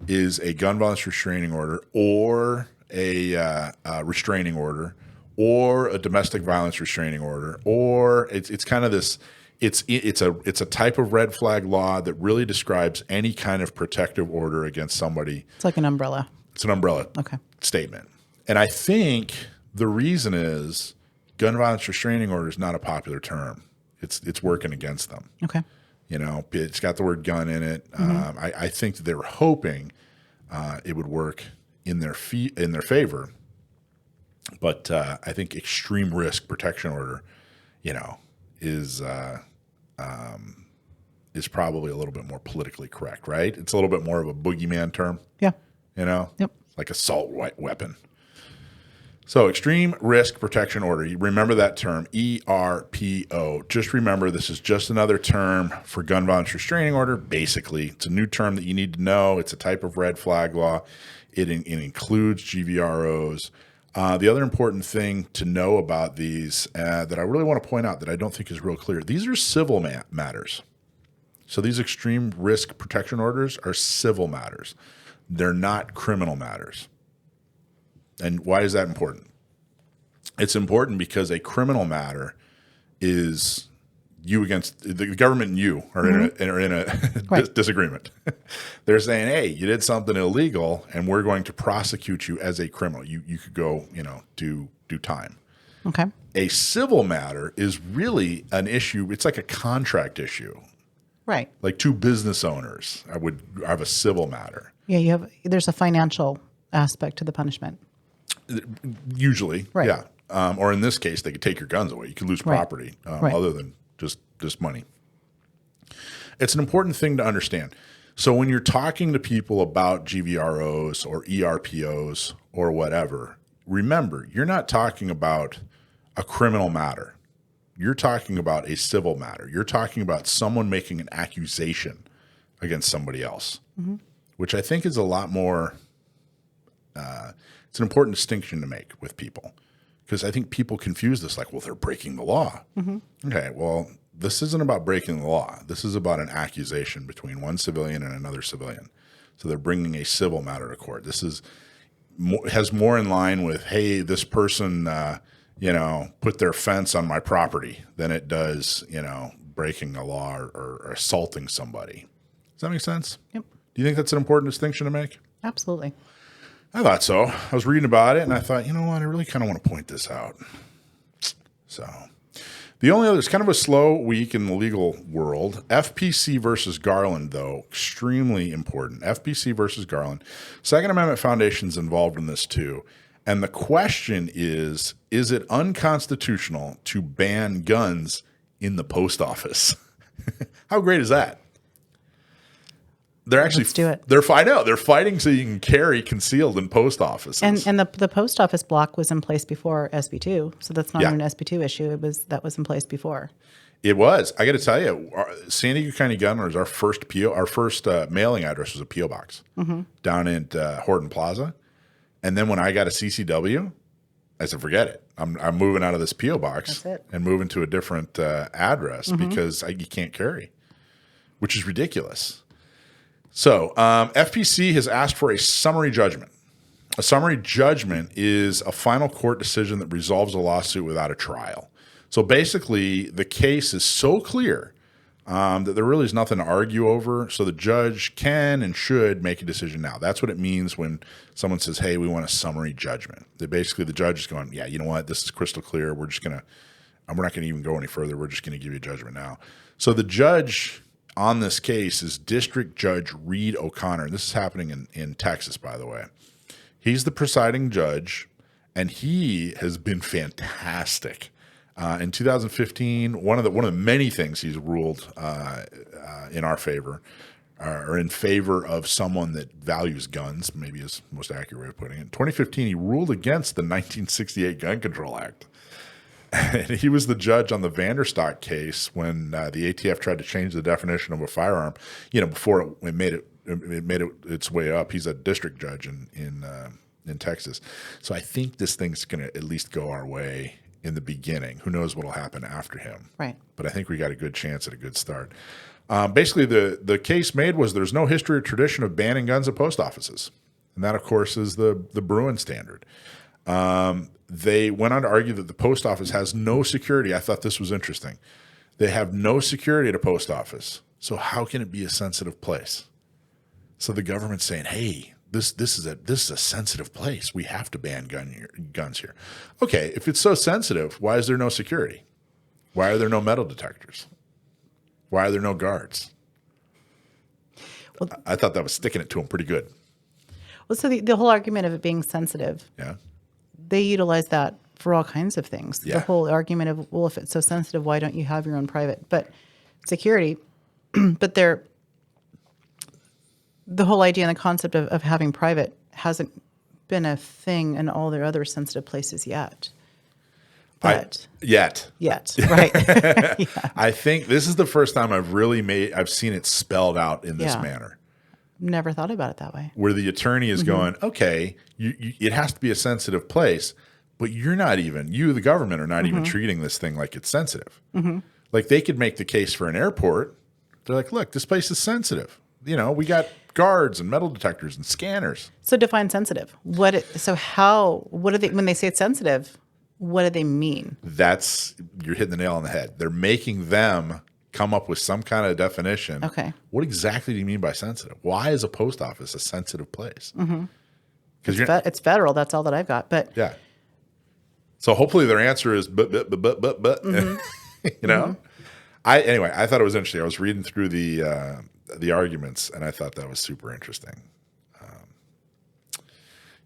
is a gun violence restraining order or a restraining order or a domestic violence restraining order, or it's kind of this, it's a type of red flag law that really describes any kind of protective order against somebody. It's like an umbrella. It's an umbrella statement. And I think the reason is gun violence restraining order is not a popular term. It's working against them. Okay. It's got the word gun in it. Mm-hmm. I think that they were hoping it would work in their favor. But I think extreme risk protection order, is probably a little bit more politically correct, right? It's a little bit more of a boogeyman term. Yeah. Yep. Like assault weapon. So extreme risk protection order. You remember that term, ERPO. Just remember this is just another term for gun violence restraining order. Basically, it's a new term that you need to know. It's a type of red flag law. It includes GVROs. The other important thing to know about these that I really want to point out that I don't think is real clear, these are civil matters. So these extreme risk protection orders are civil matters. They're not criminal matters. And why is that important? It's important because a criminal matter is you against the government and you are in a Right. disagreement. They're saying, hey, you did something illegal and we're going to prosecute you as a criminal. You could go, do time. Okay. A civil matter is really an issue. It's like a contract issue. Right. Like two business owners, I have a civil matter. Yeah, there's a financial aspect to the punishment. Usually, Right. yeah. Or in this case, they could take your guns away. You could lose Right. property Right. other than just money. It's an important thing to understand. So when you're talking to people about GVROs or ERPOs or whatever, remember, you're not talking about a criminal matter. You're talking about a civil matter. You're talking about someone making an accusation against somebody else, which I think is a lot more, it's an important distinction to make with people because I think people confuse this like, well, they're breaking the law. Okay, well, this isn't about breaking the law. This is about an accusation between one civilian and another civilian. So they're bringing a civil matter to court. This has more in line with, hey, this person, put their fence on my property than it does, breaking a law or assaulting somebody. Does that make sense? Yep. Do you think that's an important distinction to make? Absolutely. I thought so. I was reading about it and I thought, you know what? I really kind of want to point this out. So the only other, it's kind of a slow week in the legal world. FPC versus Garland, though, extremely important. FPC versus Garland. Second Amendment Foundation's involved in this too. And the question is it unconstitutional to ban guns in the post office? How great is that? They're actually Let's do it. They're fighting so you can carry concealed in post offices. And the post office block was in place before SB2, so that's not Yeah. even an SB2 issue. That was in place before. It was. I got to tell you, San Diego County Gun Owners, our first mailing address was a PO box down at Horton Plaza. And then when I got a CCW, I said, forget it. I'm moving out of this PO box That's it. and moving to a different address because you can't carry, which is ridiculous. So FPC has asked for a summary judgment. A summary judgment is a final court decision that resolves a lawsuit without a trial. So basically, the case is so clear that there really is nothing to argue over. So the judge can and should make a decision now. That's what it means when someone says, hey, we want a summary judgment. That basically the judge is going, yeah, you know what? This is crystal clear. We're not going to even go any further. We're just going to give you a judgment now. So the judge on this case is District Judge Reed O'Connor. And this is happening in Texas, by the way. He's the presiding judge, and he has been fantastic. In 2015, one of the many things he's ruled in our favor, or in favor of someone that values guns, maybe is the most accurate way of putting it. In 2015, he ruled against the 1968 Gun Control Act. And he was the judge on the Vanderstock case when the ATF tried to change the definition of a firearm. Before it made its way up. He's a district judge in Texas. So I think this thing's going to at least go our way in the beginning. Who knows what will happen after him? Right. But I think we got a good chance at a good start. Basically, the case made was there's no history or tradition of banning guns at post offices, and that, of course, is the Bruin standard. They went on to argue that the post office has no security. I thought this was interesting. They have no security at a post office. So how can it be a sensitive place? So the government's saying, hey, this is a sensitive place. We have to ban guns here. Okay, if it's so sensitive, why is there no security? Why are there no metal detectors? Why are there no guards? Well, I thought that was sticking it to them pretty good. Well, so the whole argument of it being sensitive, Yeah. they utilize that for all kinds of things. Yeah. The whole argument of, well, if it's so sensitive, why don't you have your own private? But security, but the whole idea and the concept of having private hasn't been a thing in all their other sensitive places yet. But Yet, right. I think this is the first time I've seen it spelled out in this manner. Never thought about it that way. Where the attorney is going, okay, it has to be a sensitive place, but you're not even, you, the government, are not even treating this thing like it's sensitive. Like they could make the case for an airport. They're like, look, this place is sensitive. You know, we got guards and metal detectors and scanners. So define sensitive. What do they, when they say it's sensitive, what do they mean? You're hitting the nail on the head. They're making them come up with some kind of definition. Okay. What exactly do you mean by sensitive? Why is a post office a sensitive place? Because It's federal. That's all that I've got. But yeah. So hopefully their answer is but. You know. I thought it was interesting. I was reading through the arguments, and I thought that was super interesting.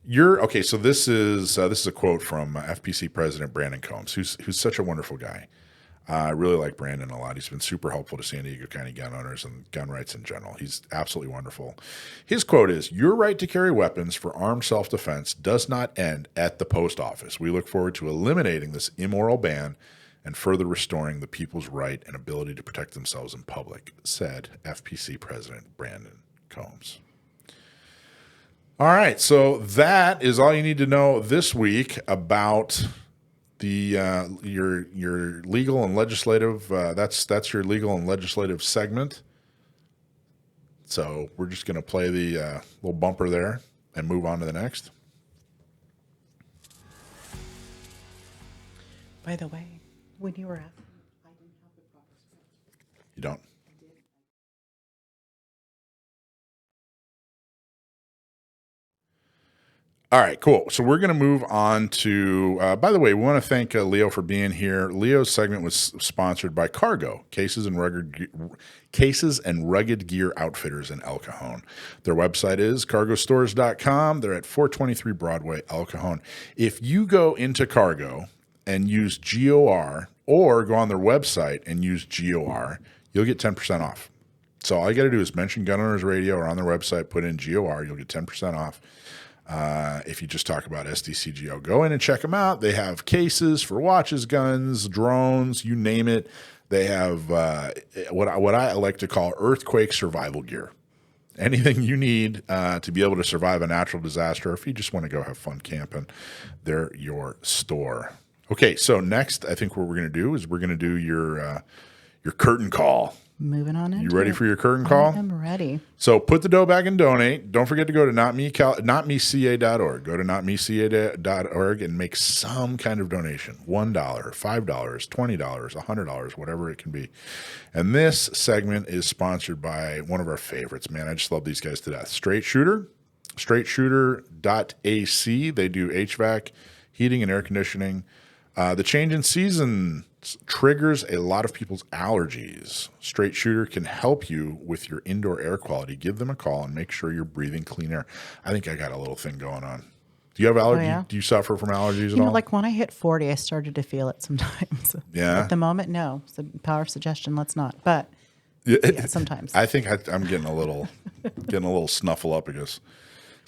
Okay. So this is a quote from FPC President Brandon Combs, who's such a wonderful guy. I really like Brandon a lot. He's been super helpful to San Diego County gun owners and gun rights in general. He's absolutely wonderful. His quote is, "Your right to carry weapons for armed self-defense does not end at the post office. We look forward to eliminating this immoral ban and further restoring the people's right and ability to protect themselves in public," said FPC President Brandon Combs. All right, so that is all you need to know this week about your legal and legislative. That's your legal and legislative segment. So we're just going to play the little bumper there and move on to the next. By the way, when you were asking, I didn't have the proper script. You don't. All right, cool. So we're going to move on to, by the way, we want to thank Leo for being here. Leo's segment was sponsored by Cargo, cases and rugged gear outfitters in El Cajon. Their website is cargostores.com. They're at 423 Broadway, El Cajon. If you go into Cargo and use GOR or go on their website and use GOR, you'll get 10% off. So all you got to do is mention Gun Owners Radio or on their website, put in GOR, you'll get 10% off. If you just talk about SDCGO, go in and check them out. They have cases for watches, guns, drones, you name it. They have what I like to call earthquake survival gear. Anything you need to be able to survive a natural disaster, or if you just want to go have fun camping, they're your store. Okay, so next, I think what we're going to do is we're going to do your curtain call. Moving on into You ready for your curtain call? I am ready. So put the dough back and donate. Don't forget to go to notmeca.org. Go to notmeca.org and make some kind of donation. $1, $5, $20, $100, whatever it can be. And this segment is sponsored by one of our favorites. Man, I just love these guys to death. Straight Shooter, straightshooter.ac. They do HVAC, heating and air conditioning. The change in season triggers a lot of people's allergies. Straight Shooter can help you with your indoor air quality. Give them a call and make sure you're breathing clean air. I think I got a little thing going on. Do you have allergies? Oh, yeah. Do you suffer from allergies at all? Like when I hit 40, I started to feel it sometimes. Yeah. At the moment, no. So power of suggestion, let's not. But yeah, sometimes. I think I'm getting a little snuffleupagus.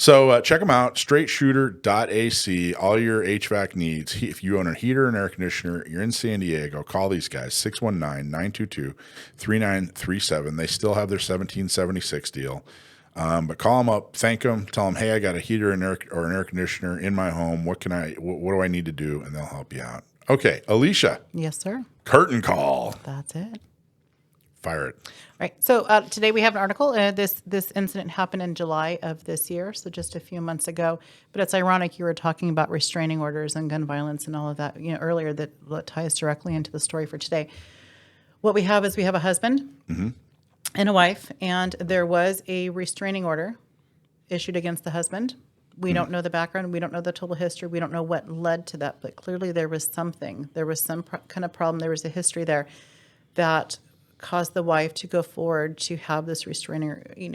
So check them out, straightshooter.ac, all your HVAC needs. If you own a heater and air conditioner, you're in San Diego, call these guys, 619-922-3937. They still have their 1776 deal. But call them up, thank them, tell them, hey, I got a heater and an air conditioner in my home. What do I need to do? And they'll help you out. Okay, Alicia. Yes, sir. Curtain call. That's it. Fire it. All right. So today we have an article. This incident happened in July of this year, so just a few months ago. But it's ironic you were talking about restraining orders and gun violence and all of that earlier that ties directly into the story for today. What we have is a husband and a wife, and there was a restraining order issued against the husband. We don't know the background. We don't know the total history. We don't know what led to that. But clearly there was something. There was some kind of problem. There was a history there that caused the wife to go forward to have this restraining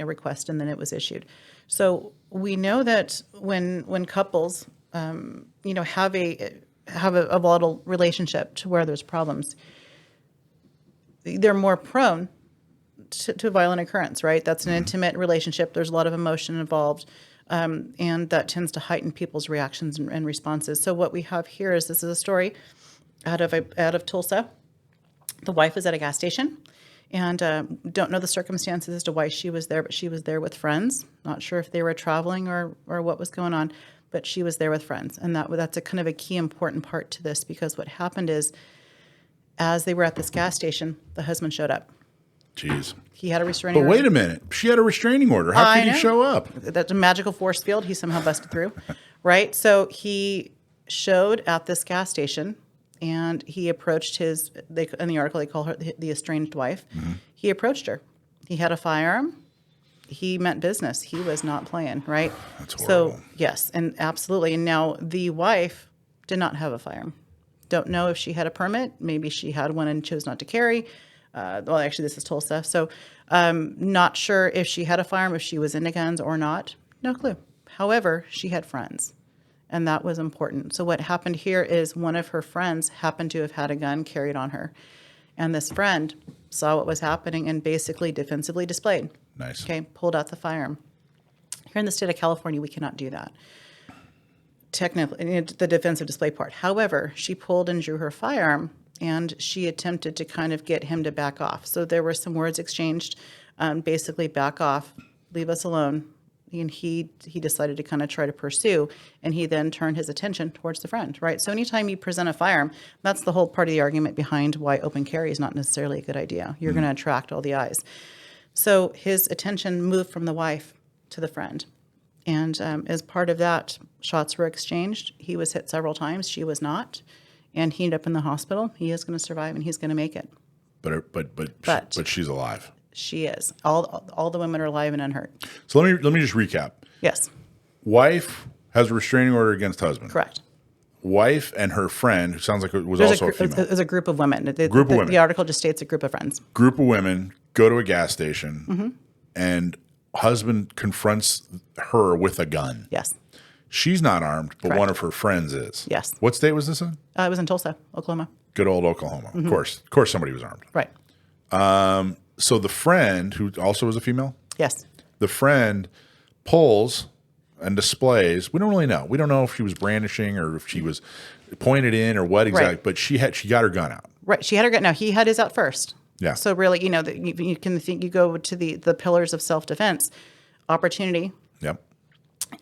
request, and then it was issued. So we know that when couples have a volatile relationship to where there's problems, they're more prone to violent occurrence, right? That's an intimate relationship. There's a lot of emotion involved. And that tends to heighten people's reactions and responses. So what we have here is, this is a story out of Tulsa. The wife is at a gas station, and don't know the circumstances as to why she was there, but she was there with friends. Not sure if they were traveling or what was going on, but she was there with friends. And that's a kind of a key important part to this, because what happened is, as they were at this gas station, the husband showed up. Jeez. He had a restraining But order. wait a minute. She had a restraining order. How could he show up? That's a magical force field. He somehow busted through, right? So he showed at this gas station, and he approached in the article, they call her the estranged wife. Mm-hmm. He approached her. He had a firearm. He meant business. He was not playing, right? That's horrible. So, yes, and absolutely. And now the wife did not have a firearm. Don't know if she had a permit. Maybe she had one and chose not to carry. Well, actually, this is Tulsa. So not sure if she had a firearm, if she was into guns or not. No clue. However, she had friends, and that was important. So what happened here is, one of her friends happened to have had a gun carried on her. And this friend saw what was happening and basically defensively displayed. Nice. Okay, pulled out the firearm. Here in the state of California, we cannot do that. Technically, the defensive display part. However, she pulled and drew her firearm, and she attempted to kind of get him to back off. So there were some words exchanged, basically back off, leave us alone. And he decided to kind of try to pursue, and he then turned his attention towards the friend, right? So anytime you present a firearm, that's the whole part of the argument behind why open carry is not necessarily a good idea. You're going to attract all the eyes. So his attention moved from the wife to the friend. And as part of that, shots were exchanged. He was hit several times. She was not. And he ended up in the hospital. He is going to survive, and he's going to make it. But she's alive. She is. All the women are alive and unhurt. So let me just recap. Yes. Wife has a restraining order against husband. Correct. Wife and her friend, who sounds like it was There's also a female. There's a group of women. Group of women. The article just states a group of friends. Group of women go to a gas station, and husband confronts her with a gun. Yes. She's not armed, but Correct. one of her friends is. Yes. What state was this in? It was in Tulsa, Oklahoma. Good old Oklahoma. Of course somebody was armed. Right. So the friend, who also was a female, Yes. the friend pulls and displays. We don't really know. We don't know if she was brandishing or if she was pointed in or what exactly. Right. But she got her gun out. Right. She had her gun. Now, he had his out first. Yeah. So really, you can think, you go to the pillars of self-defense: opportunity, Yep.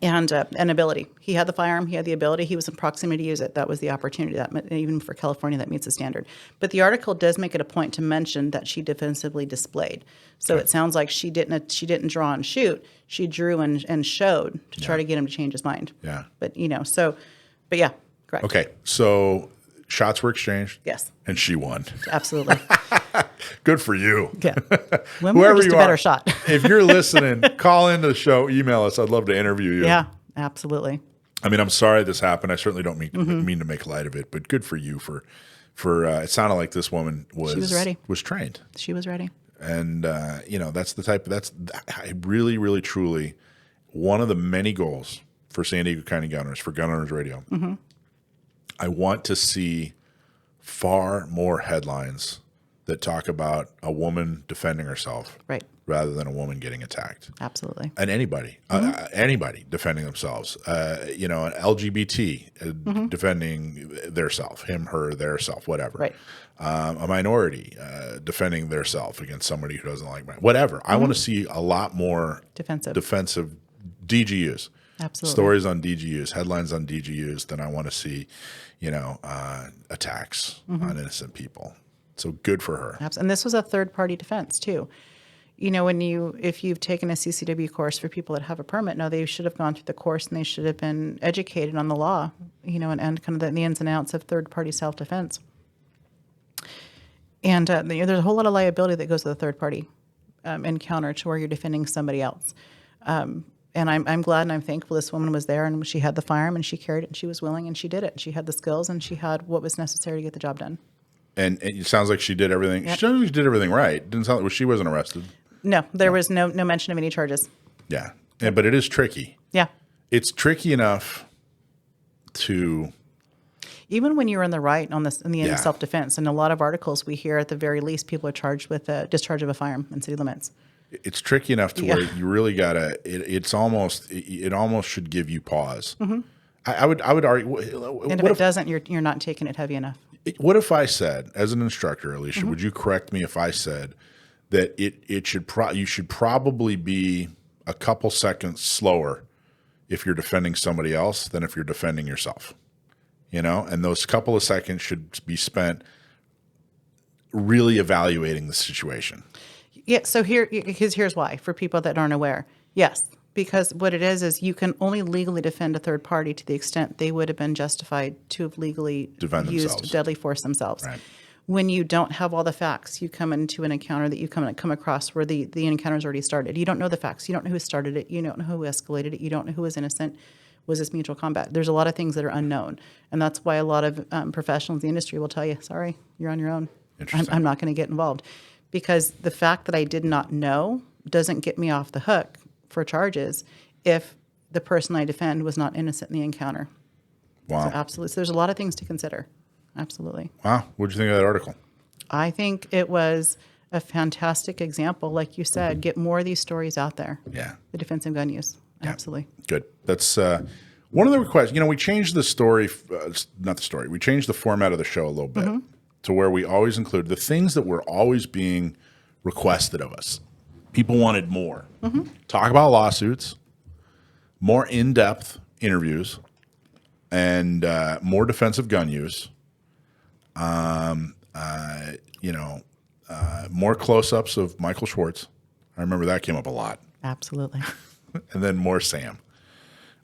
and ability. He had the firearm. He had the ability. He was in proximity to use it. That was the opportunity. That, even for California, that meets the standard. But the article does make it a point to mention that she defensively displayed. So it sounds like she didn't draw and shoot. She drew and showed to try to get him to change his mind. Yeah. But yeah, correct. Okay. So shots were exchanged. Yes. And she won. Absolutely. Good for you. Yeah. Women are just a better shot. If you're listening, call into the show, email us. I'd love to interview you. Yeah, absolutely. I mean, I'm sorry this happened. I certainly don't mean to make light of it, but good for you for it sounded like this woman was ready. Was trained. She was ready. And that's I really, really, truly one of the many goals for San Diego County Gun Owners, for Gun Owners Radio. I want to see far more headlines that talk about a woman defending herself, Right. rather than a woman getting attacked. Absolutely. And anybody defending themselves, an LGBT defending their self, him, her, their self, whatever. Right. A minority defending their self against somebody who doesn't like whatever. I want to see a lot more defensive DGUs. Absolutely. Stories on DGUs, headlines on DGUs. Than I want to see, attacks on innocent people. So good for her. And this was a third-party defense too. If you've taken a CCW course for people that have a permit, no, they should have gone through the course and they should have been educated on the law, and kind of the ins and outs of third-party self-defense. And there's a whole lot of liability that goes to the third-party encounter, to where you're defending somebody else. And I'm glad and I'm thankful this woman was there, and she had the firearm and she carried it and she was willing and she did it. She had the skills and she had what was necessary to get the job done. And it sounds like she did everything. Yep. She sounds like she did everything right. Didn't sound like she wasn't arrested. No, there was no mention of any charges. Yeah, but it is tricky. Yeah. It's tricky enough to... Even when you're in the right in the end of self-defense, in a lot of articles we hear, at the very least, people are charged with discharge of a firearm in city limits. it's tricky enough to where you really gotta. It almost should give you pause. I would argue. And if it doesn't, you're not taking it heavy enough. What if I said, as an instructor, Alicia, would you correct me if I said that you should probably be a couple seconds slower if you're defending somebody else than if you're defending yourself? And those couple of seconds should be spent really evaluating the situation. Yeah. So here's why for people that aren't aware. Yes, because what it is you can only legally defend a third party to the extent they would have been justified to have legally used deadly force themselves. Right. When you don't have all the facts, you come into an encounter that you come across where the encounter's already started. You don't know the facts. You don't know who started it. You don't know who escalated it. You don't know who was innocent. Was this mutual combat? There's a lot of things that are unknown. And that's why a lot of professionals in the industry will tell you, sorry, you're on your own. I'm not going to get involved. Because the fact that I did not know doesn't get me off the hook for charges if the person I defend was not innocent in the encounter. Wow. So absolutely. So there's a lot of things to consider. Absolutely. Wow. What did you think of that article? I think it was a fantastic example. Like you said, get more of these stories out there. Yeah. The defense of gun use. Yeah. Absolutely. Good. That's one of the requests. We changed the story, not the story. We changed the format of the show a little bit to where we always include the things that were always being requested of us. People wanted more. Talk about lawsuits, more in-depth interviews, and more defensive gun use. More close-ups of Michael Schwartz. I remember that came up a lot. Absolutely. And then more Sam,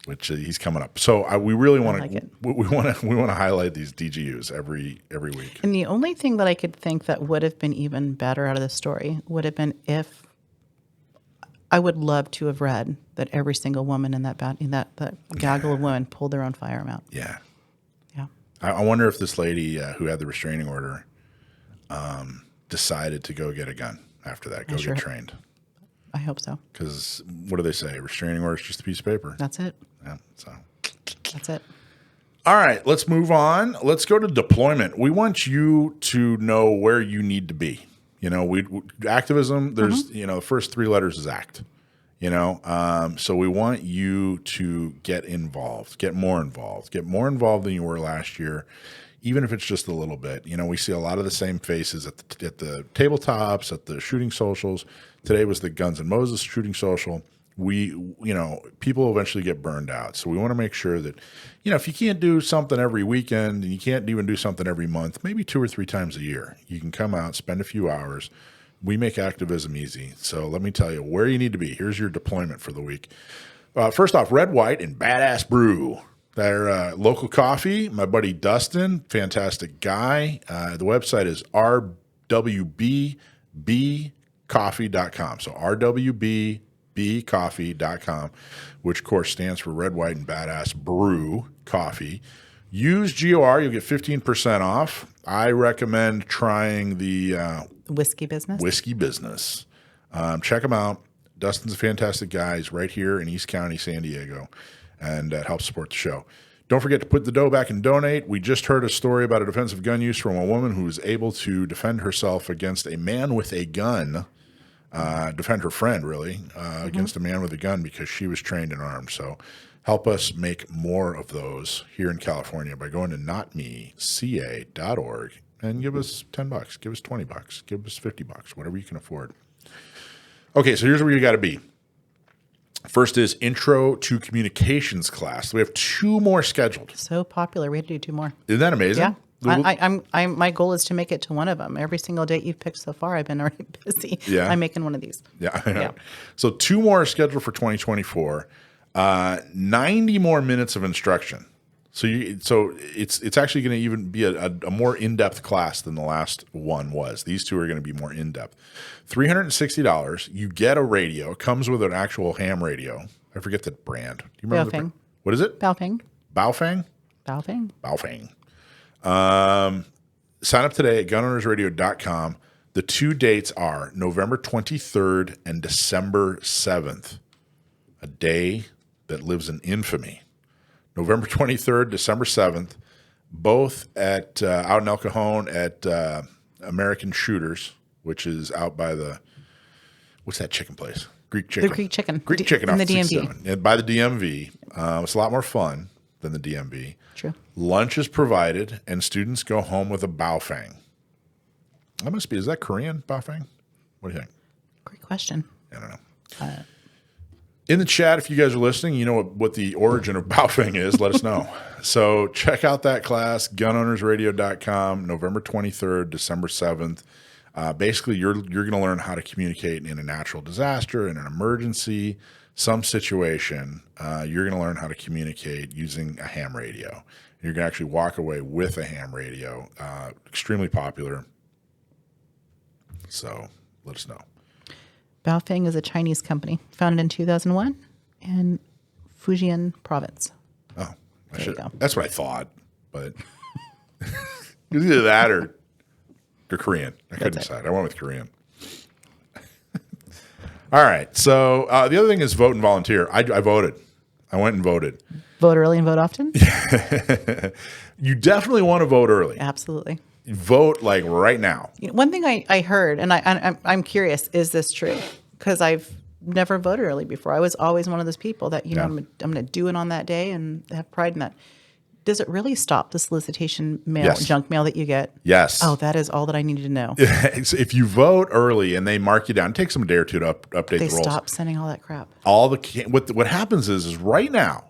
which he's coming up. So we really want like to it. we want to highlight these DGUs every week. And the only thing that I could think that would have been even better out of the story would have been if I would love to have read that every single woman in that gaggle of women pulled their own firearm out. Yeah. Yeah. I wonder if this lady who had the restraining order decided to go get a gun after that, get trained. I hope so. Because what do they say? Restraining order is just a piece of paper. That's it. Yeah. So. That's it. All right, let's move on. Let's go to deployment. We want you to know where you need to be. Activism. There's the first three letters is ACT. So we want you to get involved, get more involved than you were last year, even if it's just a little bit. We see a lot of the same faces at the tabletops, at the shooting socials. Today was the Guns N' Moses shooting social. People eventually get burned out. So we want to make sure that, if you can't do something every weekend and you can't even do something every month, maybe 2 or 3 times a year, you can come out, spend a few hours. We make activism easy. So let me tell you where you need to be. Here's your deployment for the week. First off, Red, White, and Badass Brew. Their local coffee. My buddy Dustin, fantastic guy. The website is rwbbcoffee.com. So rwbbcoffee.com, which of course stands for Red, White, and Badass Brew Coffee. Use GOR, you'll get 15% off. I recommend trying the Whiskey Business. Check them out. Dustin's a fantastic guy. He's right here in East County, San Diego, and that helps support the show. Don't forget to put the dough back and donate. We just heard a story about a defensive gun use from a woman who was able to defend herself against a man with a gun, defend her friend, really, against a man with a gun because she was trained and armed. So help us make more of those here in California by going to notmeca.org and give us $10, give us $20, give us $50, whatever you can afford. Okay, so here's where you got to be. First is Intro to Communications class. We have 2 more scheduled. So popular. We had to do 2 more. Isn't that amazing? Yeah. My goal is to make it to one of them. Every single date you've picked so far, I've been already busy. Yeah. I'm making one of these. Yeah. Yeah. So 2 more scheduled for 2024. 90 more minutes of instruction. So it's actually going to even be a more in-depth class than the last one was. These 2 are going to be more in-depth. $360. You get a radio. It comes with an actual ham radio. I forget the brand. Do you remember the brand? What is it? Baofeng. Baofeng? Baofeng. Sign up today at gunownersradio.com. The 2 dates are November 23rd and December 7th, a day that lives in infamy. November 23rd, December 7th, both at out in El Cajon at American Shooters, which is out by the what's that chicken place? Greek chicken. The Greek chicken. Greek chicken in off the DMV. 67. By the DMV. It's a lot more fun than the DMV. True. Lunch is provided, and students go home with a baofeng. That must be, is that Korean, baofeng? What do you think? Great question. I don't know. In the chat, if you guys are listening, you know what the origin of baofeng is, let us know. So check out that class, gunownersradio.com, November 23rd, December 7th. Basically, you're going to learn how to communicate in a natural disaster, in an emergency, some situation. You're going to learn how to communicate using a ham radio. You're going to actually walk away with a ham radio. Extremely popular. So let us know. Baofeng is a Chinese company founded in 2001 in Fujian province. Oh, There you go. That's what I thought, but it was either that or Korean. I couldn't decide. I went with Korean. All right. So the other thing is vote and volunteer. I voted. I went and voted. Vote early and vote often? You definitely want to vote early. Absolutely. Vote like right now. You know, one thing I heard, and I'm curious, is this true? Because I've never voted early before. I was always one of those people that, Yeah. I'm going to do it on that day and have pride in that. Does it really stop the solicitation mail, Yes. junk mail that you get? Yes. Oh, that is all that I needed to know. If you vote early and they mark you down, it takes them a day or two to update They the rolls. stop sending all that crap. All the what happens is right now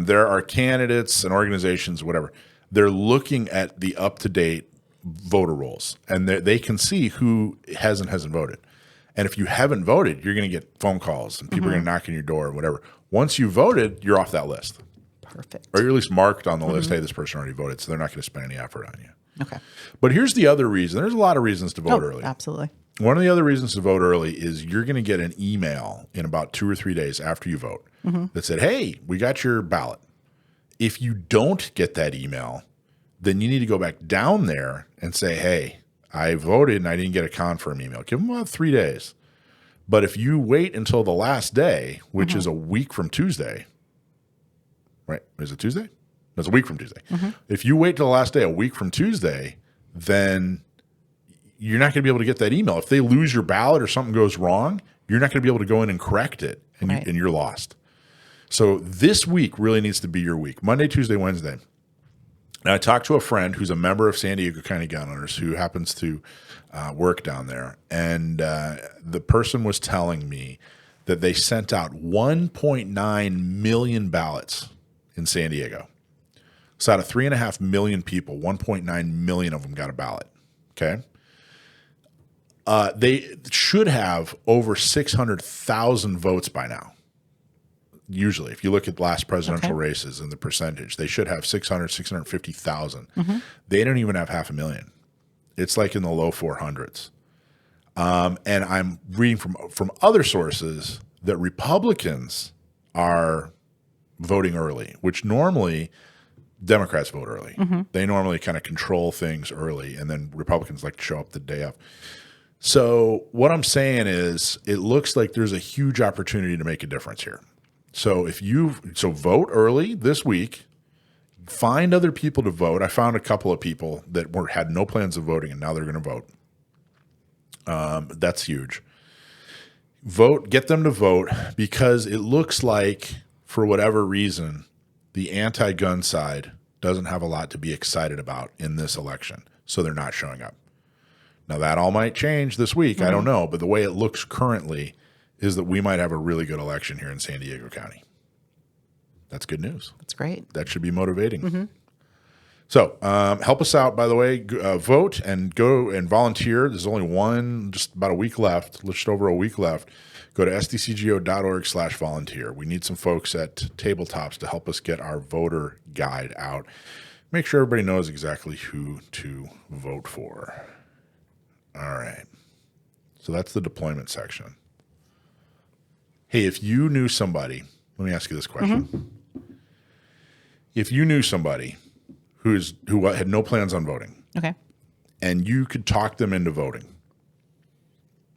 there are candidates and organizations, whatever. They're looking at the up-to-date voter rolls, and they can see who hasn't voted. And if you haven't voted, you're going to get phone calls, and people are going to knock on your door or whatever. Once you voted, you're off that list, Perfect. or you're at least marked on the list. Hey, this person already voted, so they're not going to spend any effort on you. Okay. But here's the other reason. There's a lot of reasons to vote early. Absolutely. One of the other reasons to vote early is you're going to get an email in about 2 or 3 days after you vote that said, hey, we got your ballot. If you don't get that email, then you need to go back down there and say, hey, I voted and I didn't get a confirm email. Give them about 3 days. But if you wait until the last day, which is a week from Tuesday, right? Is it Tuesday? No, it's a week from Tuesday. If you wait till the last day, a week from Tuesday, then you're not going to be able to get that email. If they lose your ballot or something goes wrong, you're not going to be able to go in and correct it, and, Right. and you're lost. So this week really needs to be your week. Monday, Tuesday, Wednesday. And I talked to a friend who's a member of San Diego County Gun Owners who happens to work down there. And the person was telling me that they sent out 1.9 million ballots in San Diego. So out of 3.5 million people, 1.9 million of them got a ballot. Okay. They should have over 600,000 votes by now. Usually, if you look at last presidential races and the percentage, they should have 600, 650,000. They don't even have 500,000. It's like in the low 400s. And I'm reading from other sources that Republicans are voting early, which normally Democrats vote early. They normally kind of control things early, and then Republicans like to show up the day of. So what I'm saying is it looks like there's a huge opportunity to make a difference here. So vote early this week. Find other people to vote. I found a couple of people that had no plans of voting, and now they're going to vote. That's huge. Vote, get them to vote, because it looks like, for whatever reason, the anti-gun side doesn't have a lot to be excited about in this election, so they're not showing up. Now, that all might change this week. I don't know, but the way it looks currently is that we might have a really good election here in San Diego County. That's good news. That's great. That should be motivating. So help us out, by the way. Vote and go and volunteer. There's only just about a week left, just over a week left. Go to sdcgo.org/volunteer. We need some folks at tabletops to help us get our voter guide out. Make sure everybody knows exactly who to vote for. All right. So that's the deployment section. Hey, if you knew somebody, let me ask you this question. If you knew somebody who had no plans on voting, Okay. and you could talk them into voting,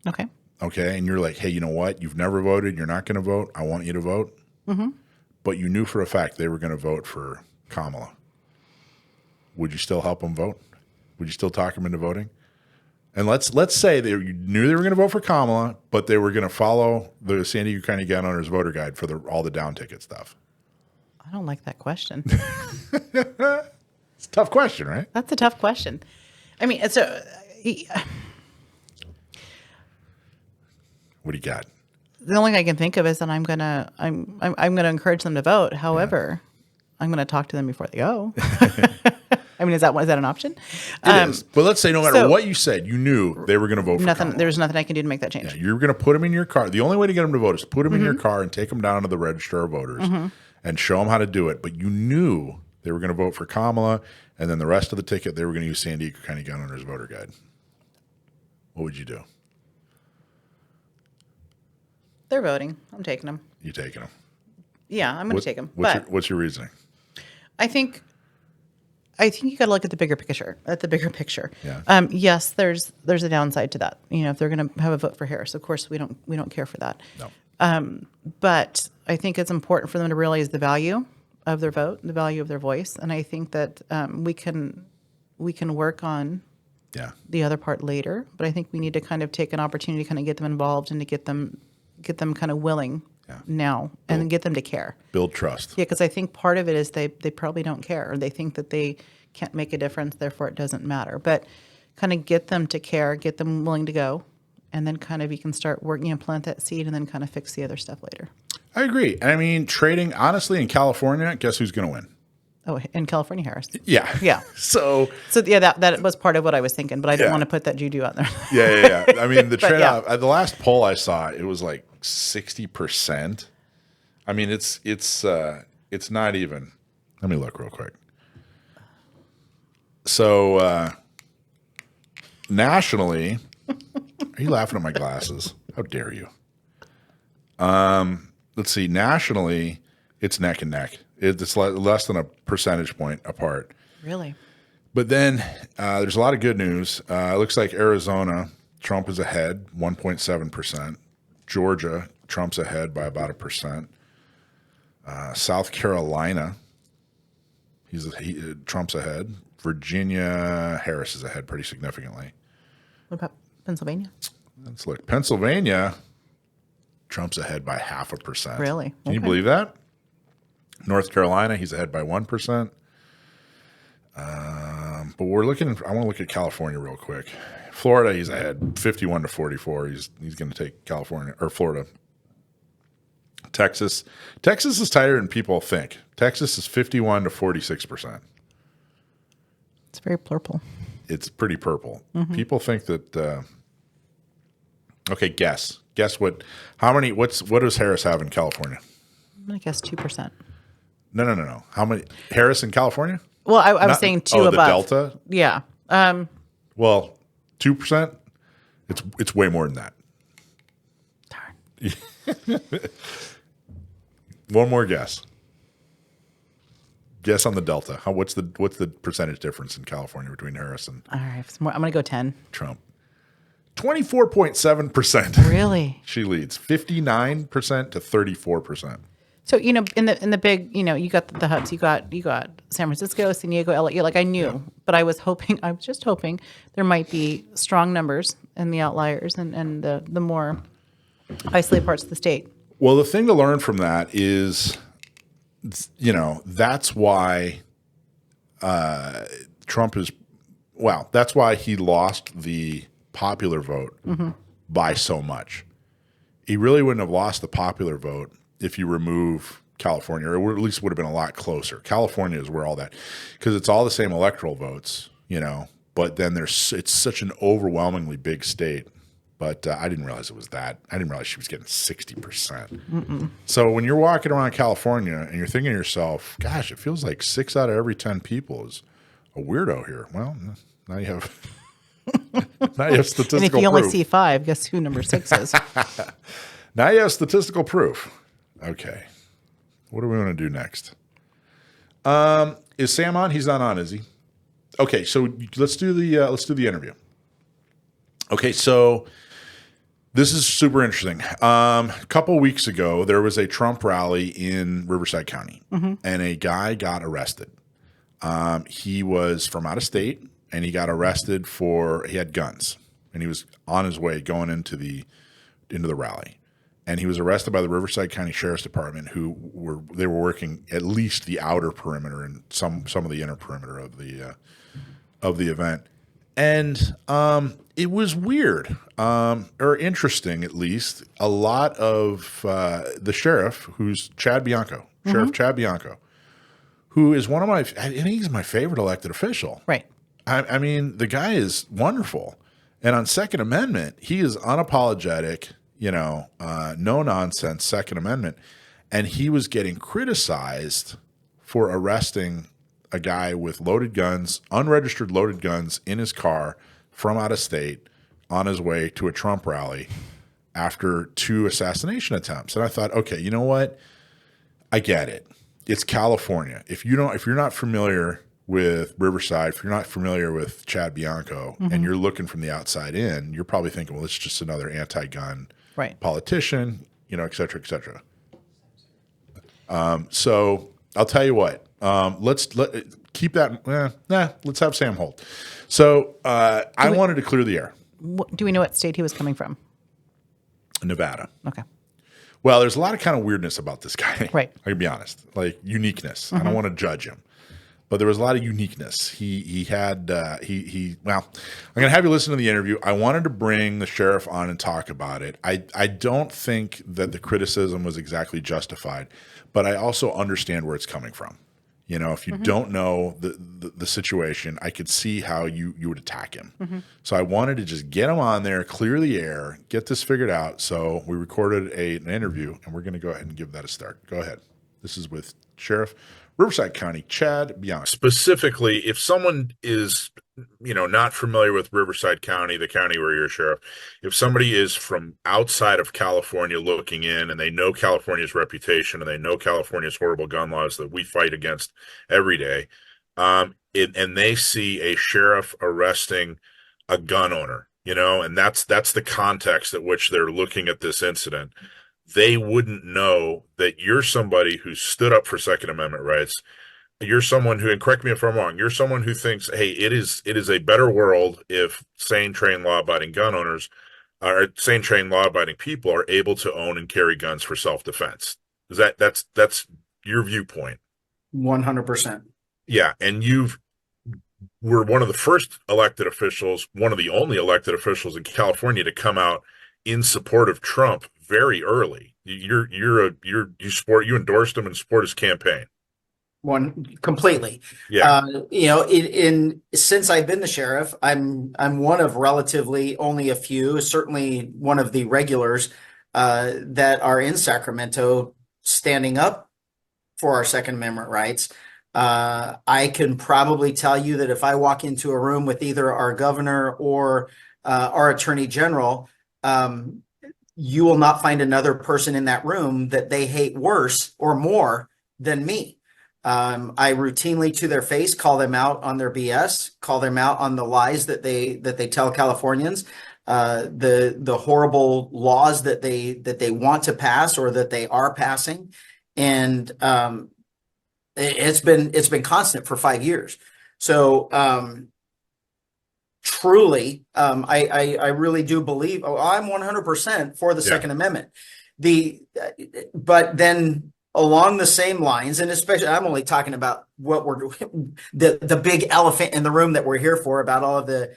Okay. okay, and you're like, hey, you know what? You've never voted. You're not going to vote. I want you to vote. But you knew for a fact they were going to vote for Kamala. Would you still help them vote? Would you still talk them into voting? And let's say they knew they were going to vote for Kamala, but they were going to follow the San Diego County Gun Owners voter guide for all the down ticket stuff. I don't like that question. It's a tough question, right? That's a tough question. I mean, it's a. What do you got? The only thing I can think of is that I'm gonna encourage them to vote. However, I'm gonna talk to them before they go. I mean, is that an option? It is. But let's say no matter what you said, you knew they were going to vote for nothing. Kamala. There was nothing I can do to make that change. Yeah, you're going to put them in your car. The only way to get them to vote is to put them in your car and take them down to the register of voters and show them how to do it. But you knew they were going to vote for Kamala, and then the rest of the ticket, they were going to use San Diego County Gun Owners voter guide. What would you do? They're voting. I'm taking them. You taking them? Yeah, I'm going to take them. What's your reasoning? I think you got to look at the bigger picture. Yeah. Yes, there's a downside to that. You know, if they're going to have a vote for Harris, of course we don't care for that. No. But I think it's important for them to realize the value of their vote, the value of their voice, and I think that we can work on the other part later. But I think we need to kind of take an opportunity to kind of get them involved and to get them kind of willing now and then get them to care. Build trust. Yeah, because I think part of it is they probably don't care, or they think that they can't make a difference, therefore it doesn't matter. But kind of get them to care, get them willing to go, and then kind of you can start working, plant that seed, and then kind of fix the other stuff later. I agree. And I mean, trading, honestly, in California, guess who's going to win? Oh, in California, Harris. Yeah. Yeah. So yeah, that was part of what I was thinking, but I didn't want to put that judo out there. Yeah. I mean, the trade-off, the last poll I saw, it was like 60%. I mean, it's not even. Let me look real quick. So nationally, are you laughing at my glasses? How dare you? Let's see. Nationally, it's neck and neck. It's less than a percentage point apart. Really? But then there's a lot of good news. It looks like Arizona, Trump is ahead, 1.7%. Georgia, Trump's ahead by about 1%. South Carolina, Trump's ahead. Virginia, Harris is ahead pretty significantly. What about Pennsylvania? Let's look. Pennsylvania, Trump's ahead by 0.5%. Really? Can you believe that? North Carolina, he's ahead by 1%. But I want to look at California real quick. Florida, he's ahead 51-44. He's going to take California or Florida. Texas is tighter than people think. Texas is 51-46%. It's very purple. It's pretty purple. People think that. Okay, guess what? What does Harris have in California? I'm gonna guess 2%. No. How many Harris in California? Well, I was saying 2 above. The Delta? Yeah. Well, 2%? It's way more than that. Darn. One more guess. Guess on the Delta. What's the percentage difference in California between Harris and All right. I'm going to go 10. Trump? 24.7%. Really? She leads 59% to 34%. So, in the big, you got the hubs. You got San Francisco, San Diego, LA. Like I knew, but I was just hoping there might be strong numbers in the outliers and the more isolated parts of the state. Well, the thing to learn from that is, that's why Trump is, that's why he lost the popular vote by so much. He really wouldn't have lost the popular vote if you remove California, or at least would have been a lot closer. California is where all that, because it's all the same electoral votes, but then it's such an overwhelmingly big state. But I didn't realize it was that. I didn't realize she was getting 60%. So when you're walking around California and you're thinking to yourself, gosh, it feels like 6 out of every 10 people is a weirdo here. Well, now you have statistical proof. And if you only see 5, guess who number 6 is? Now you have statistical proof. Okay. What do we want to do next? Is Sam on? He's not on, is he? Okay, so let's do the interview. Okay, so this is super interesting. A couple weeks ago, there was a Trump rally in Riverside County, and a guy got arrested. He was from out of state, and he got arrested he had guns. and he was on his way going into the rally. And he was arrested by the Riverside County Sheriff's Department, who were working at least the outer perimeter and some of the inner perimeter of the event. And it was weird, or interesting at least. A lot of the sheriff, who's Sheriff Chad Bianco, who is one of my, I think he's my favorite elected official. Right. I mean, the guy is wonderful. And on Second Amendment, he is unapologetic, no nonsense Second Amendment. And he was getting criticized for arresting a guy with loaded guns, unregistered loaded guns in his car from out of state on his way to a Trump rally after 2 assassination attempts. And I thought, okay, you know what? I get it. It's California. If you're not familiar with Riverside, if you're not familiar with Chad Bianco, and you're looking from the outside in, you're probably thinking, well, it's just another anti-gun politician, et cetera, et cetera. So I'll tell you what. Let's keep that. Let's have Sam hold. So I wanted to clear the air. Do we know what state he was coming from? Nevada. Okay. Well, there's a lot of kind of weirdness about this guy. Right. I can be honest, like uniqueness. I don't want to judge him, but there was a lot of uniqueness. He had. Well, I'm going to have you listen to the interview. I wanted to bring the sheriff on and talk about it. I don't think that the criticism was exactly justified, but I also understand where it's coming from. If you don't know the situation, I could see how you would attack him. So I wanted to just get him on there, clear the air, get this figured out. So we recorded an interview, and we're going to go ahead and give that a start. Go ahead. This is with Sheriff Riverside County, Chad Bianco. Specifically, if someone is, not familiar with Riverside County, the county where you're a sheriff, if somebody is from outside of California looking in and they know California's reputation and they know California's horrible gun laws that we fight against every day, and they see a sheriff arresting a gun owner, and that's the context at which they're looking at this incident, they wouldn't know that you're somebody who stood up for Second Amendment rights. You're someone who, and correct me if I'm wrong, you're someone who thinks, hey, it is a better world if sane, trained, law-abiding gun owners or sane, trained, law-abiding people are able to own and carry guns for self-defense. That's your viewpoint? 100%. Yeah, and we're one of the first elected officials, one of the only elected officials in California to come out in support of Trump very early. You endorsed him and support his campaign. Completely. Yeah. Since I've been the sheriff, I'm one of relatively only a few, certainly one of the regulars that are in Sacramento standing up for our Second Amendment rights. I can probably tell you that if I walk into a room with either our governor or our attorney general, you will not find another person in that room that they hate worse or more than me. I routinely, to their face, call them out on their BS, call them out on the lies that they tell Californians, the horrible laws that they want to pass or that they are passing, and it's been constant for 5 years. So truly, I really do believe. I'm 100% for the Second Amendment. But then, along the same lines, and especially, I'm only talking about what we're the big elephant in the room that we're here for, about all of the,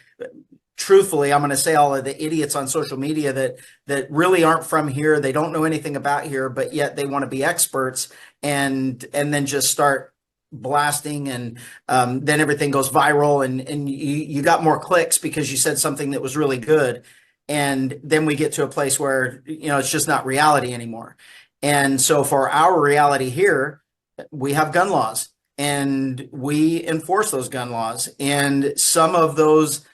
truthfully, I'm going to say all of the idiots on social media that really aren't from here. They don't know anything about here, but yet they want to be experts and then just start blasting, and then everything goes viral, and you got more clicks because you said something that was really good. And then we get to a place where, it's just not reality anymore. And so for our reality here, we have gun laws and we enforce those gun laws. And some of those,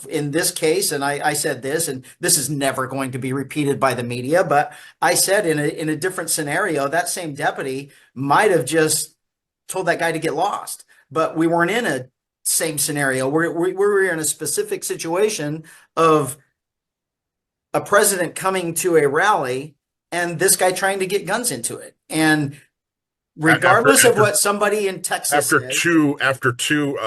in this case, and I said this, and this is never going to be repeated by the media, but I said in a different scenario, that same deputy might have just told that guy to get lost. But we weren't in a same scenario. We were in a specific situation of a president coming to a rally and this guy trying to get guns into it. And regardless of what somebody in Texas after says. two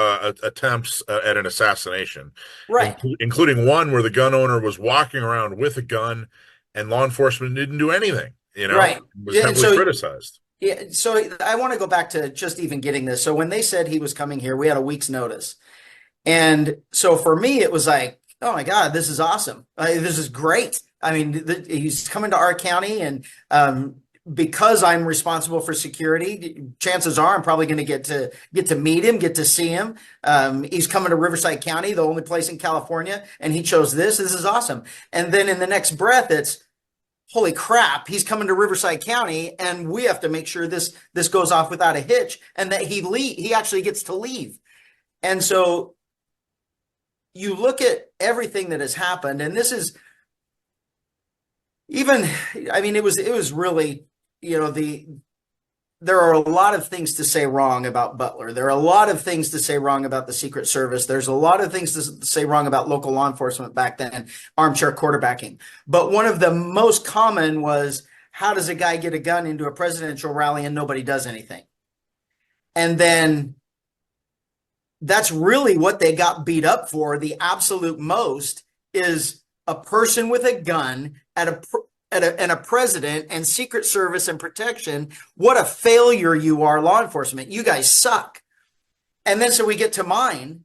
attempts at an assassination, Right. including one where the gun owner was walking around with a gun and law enforcement didn't do anything, Right. was Yeah, heavily criticized. Yeah, so I want to go back to just even getting this. So when they said he was coming here, we had a week's notice. And so for me, it was like, oh my God, this is awesome. This is great. I mean, he's coming to our county, and because I'm responsible for security, chances are I'm probably going to get to meet him, get to see him. He's coming to Riverside County, the only place in California, and he chose this. This is awesome. And then in the next breath, it's, holy crap, he's coming to Riverside County, and we have to make sure this goes off without a hitch, and that he actually gets to leave. And so you look at everything that has happened, and this is even, I mean, it was really, there are a lot of things to say wrong about Butler. There are a lot of things to say wrong about the Secret Service. There's a lot of things to say wrong about local law enforcement back then, armchair quarterbacking. But one of the most common was, how does a guy get a gun into a presidential rally and nobody does anything? And then that's really what they got beat up for. The absolute most is a person with a gun and a president and Secret Service and protection. What a failure you are, law enforcement. You guys suck. And then so we get to mine,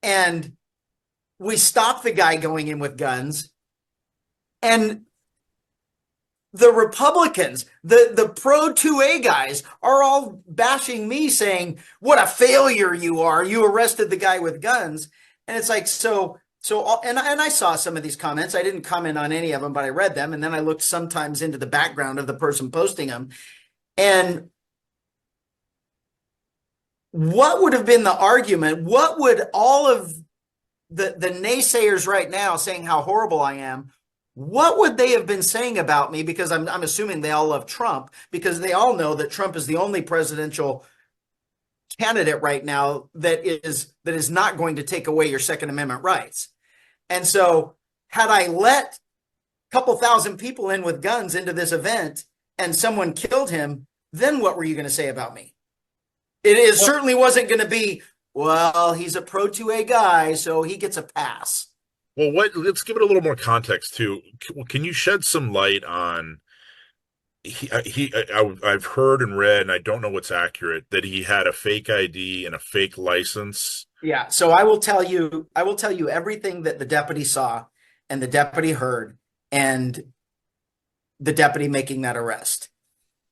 and we stop the guy going in with guns, and the Republicans, the pro 2A guys, are all bashing me, saying, what a failure you are. You arrested the guy with guns. And it's like, and I saw some of these comments. I didn't comment on any of them, but I read them. And then I looked sometimes into the background of the person posting them. And what would have been the argument? What would all of the naysayers right now saying how horrible I am, what would they have been saying about me? Because I'm assuming they all love Trump, because they all know that Trump is the only presidential candidate right now that is not going to take away your Second Amendment rights. And so had I let a couple thousand people in with guns into this event and someone killed him, then what were you going to say about me? It certainly wasn't going to be, well, he's a pro 2A guy, so he gets a pass. Well, let's give it a little more context too. Can you shed some light on, I've heard and read, and I don't know what's accurate, that he had a fake ID and a fake license. Yeah. So I will tell you everything that the deputy saw and the deputy heard and the deputy making that arrest.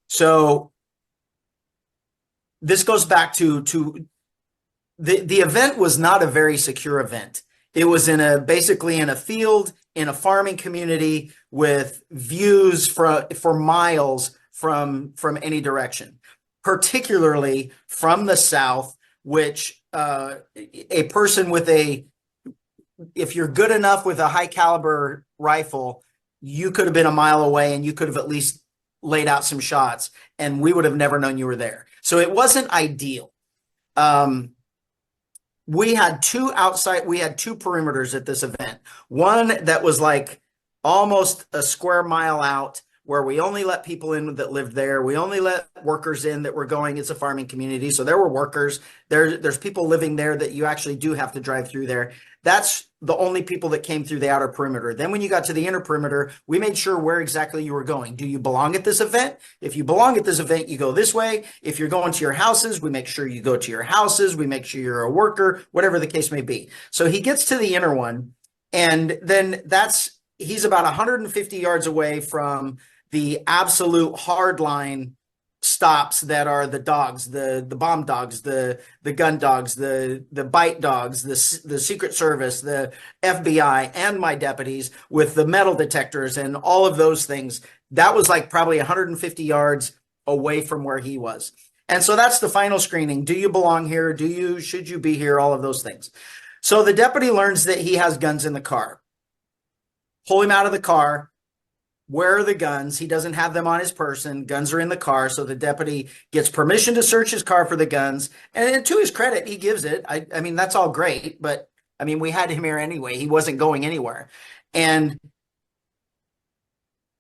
So this goes back to the event was not a very secure event. It was basically in a field, in a farming community, with views for miles from any direction, particularly from the south, which a person with if you're good enough with a high caliber rifle, you could have been a mile away and you could have at least laid out some shots, and we would have never known you were there. So it wasn't ideal. We had two perimeters at this event. One that was like almost a square mile out, where we only let people in that lived there. We only let workers in that were going, it's a farming community. So there were workers, there's people living there that you actually do have to drive through there. That's the only people that came through the outer perimeter. Then when you got to the inner perimeter, we made sure where exactly you were going. Do you belong at this event? If you belong at this event, you go this way. If you're going to your houses, we make sure you go to your houses. We make sure you're a worker, whatever the case may be. So he gets to the inner one, and then he's about 150 yards away from the absolute hard line stops that are the dogs, the bomb dogs, the gun dogs, the bite dogs, the Secret Service, the FBI, and my deputies with the metal detectors and all of those things. That was like probably 150 yards away from where he was. And so that's the final screening. Do you belong here? Should you be here? All of those things. So the deputy learns that he has guns in the car. Pull him out of the car. Where are the guns? He doesn't have them on his person. Guns are in the car. So the deputy gets permission to search his car for the guns. And to his credit, he gives it. I mean, that's all great. But I mean, we had him here anyway. He wasn't going anywhere. And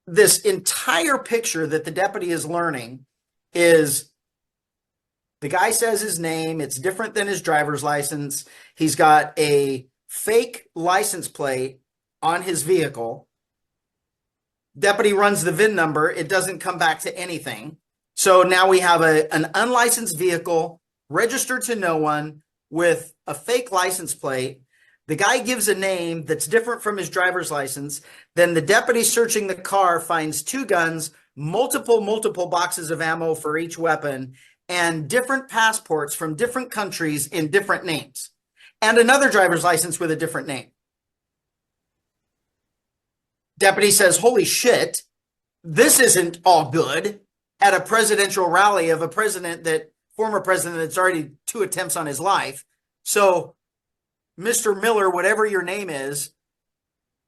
this entire picture that the deputy is learning is The guy says his name. It's different than his driver's license. He's got a fake license plate on his vehicle. Deputy runs the VIN number. It doesn't come back to anything. So now we have an unlicensed vehicle registered to no one with a fake license plate. The guy gives a name that's different from his driver's license. Then the deputy searching the car finds 2 guns, multiple boxes of ammo for each weapon, and different passports from different countries in different names, and another driver's license with a different name. Deputy says, holy shit, this isn't all good, at a presidential rally of a former president that's already 2 attempts on his life. So, Mr. Miller, whatever your name is,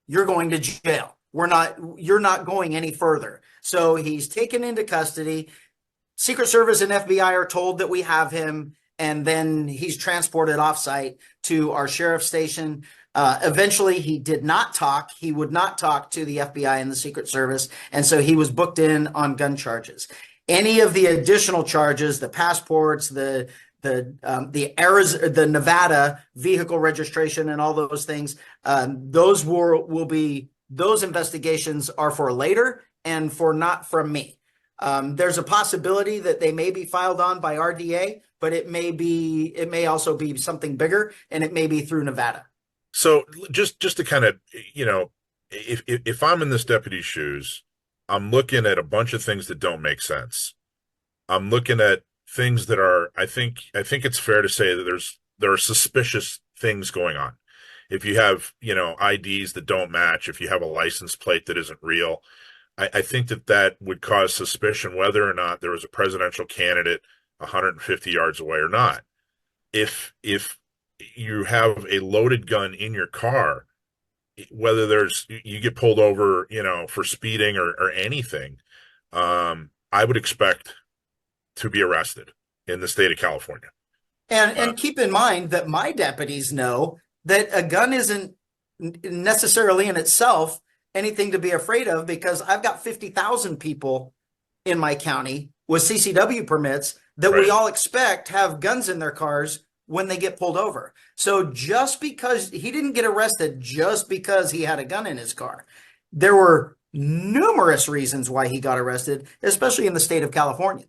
you're going to jail. You're not going any further. So he's taken into custody. Secret Service and FBI are told that we have him, and then he's transported offsite to our sheriff's station. Eventually, he did not talk. He would not talk to the FBI and the Secret Service, and so he was booked in on gun charges. Any of the additional charges, the passports, the Nevada vehicle registration, and all those things, those investigations are for later and for not from me. There's a possibility that they may be filed on by RDA, but it may also be something bigger, and it may be through Nevada. So just to kind of, if I'm in this deputy's shoes, I'm looking at a bunch of things that don't make sense. I'm looking at things that are, I think it's fair to say that there are suspicious things going on. If you have, IDs that don't match, if you have a license plate that isn't real, I think that would cause suspicion whether or not there was a presidential candidate 150 yards away or not. If you have a loaded gun in your car, whether you get pulled over, for speeding or anything, I would expect to be arrested in the state of California. And keep in mind that my deputies know that a gun isn't necessarily in itself anything to be afraid of, because I've got 50,000 people in my county with CCW permits that we all expect have guns in their cars when they get pulled over. So just because he didn't get arrested just because he had a gun in his car, there were numerous reasons why he got arrested, especially in the state of California.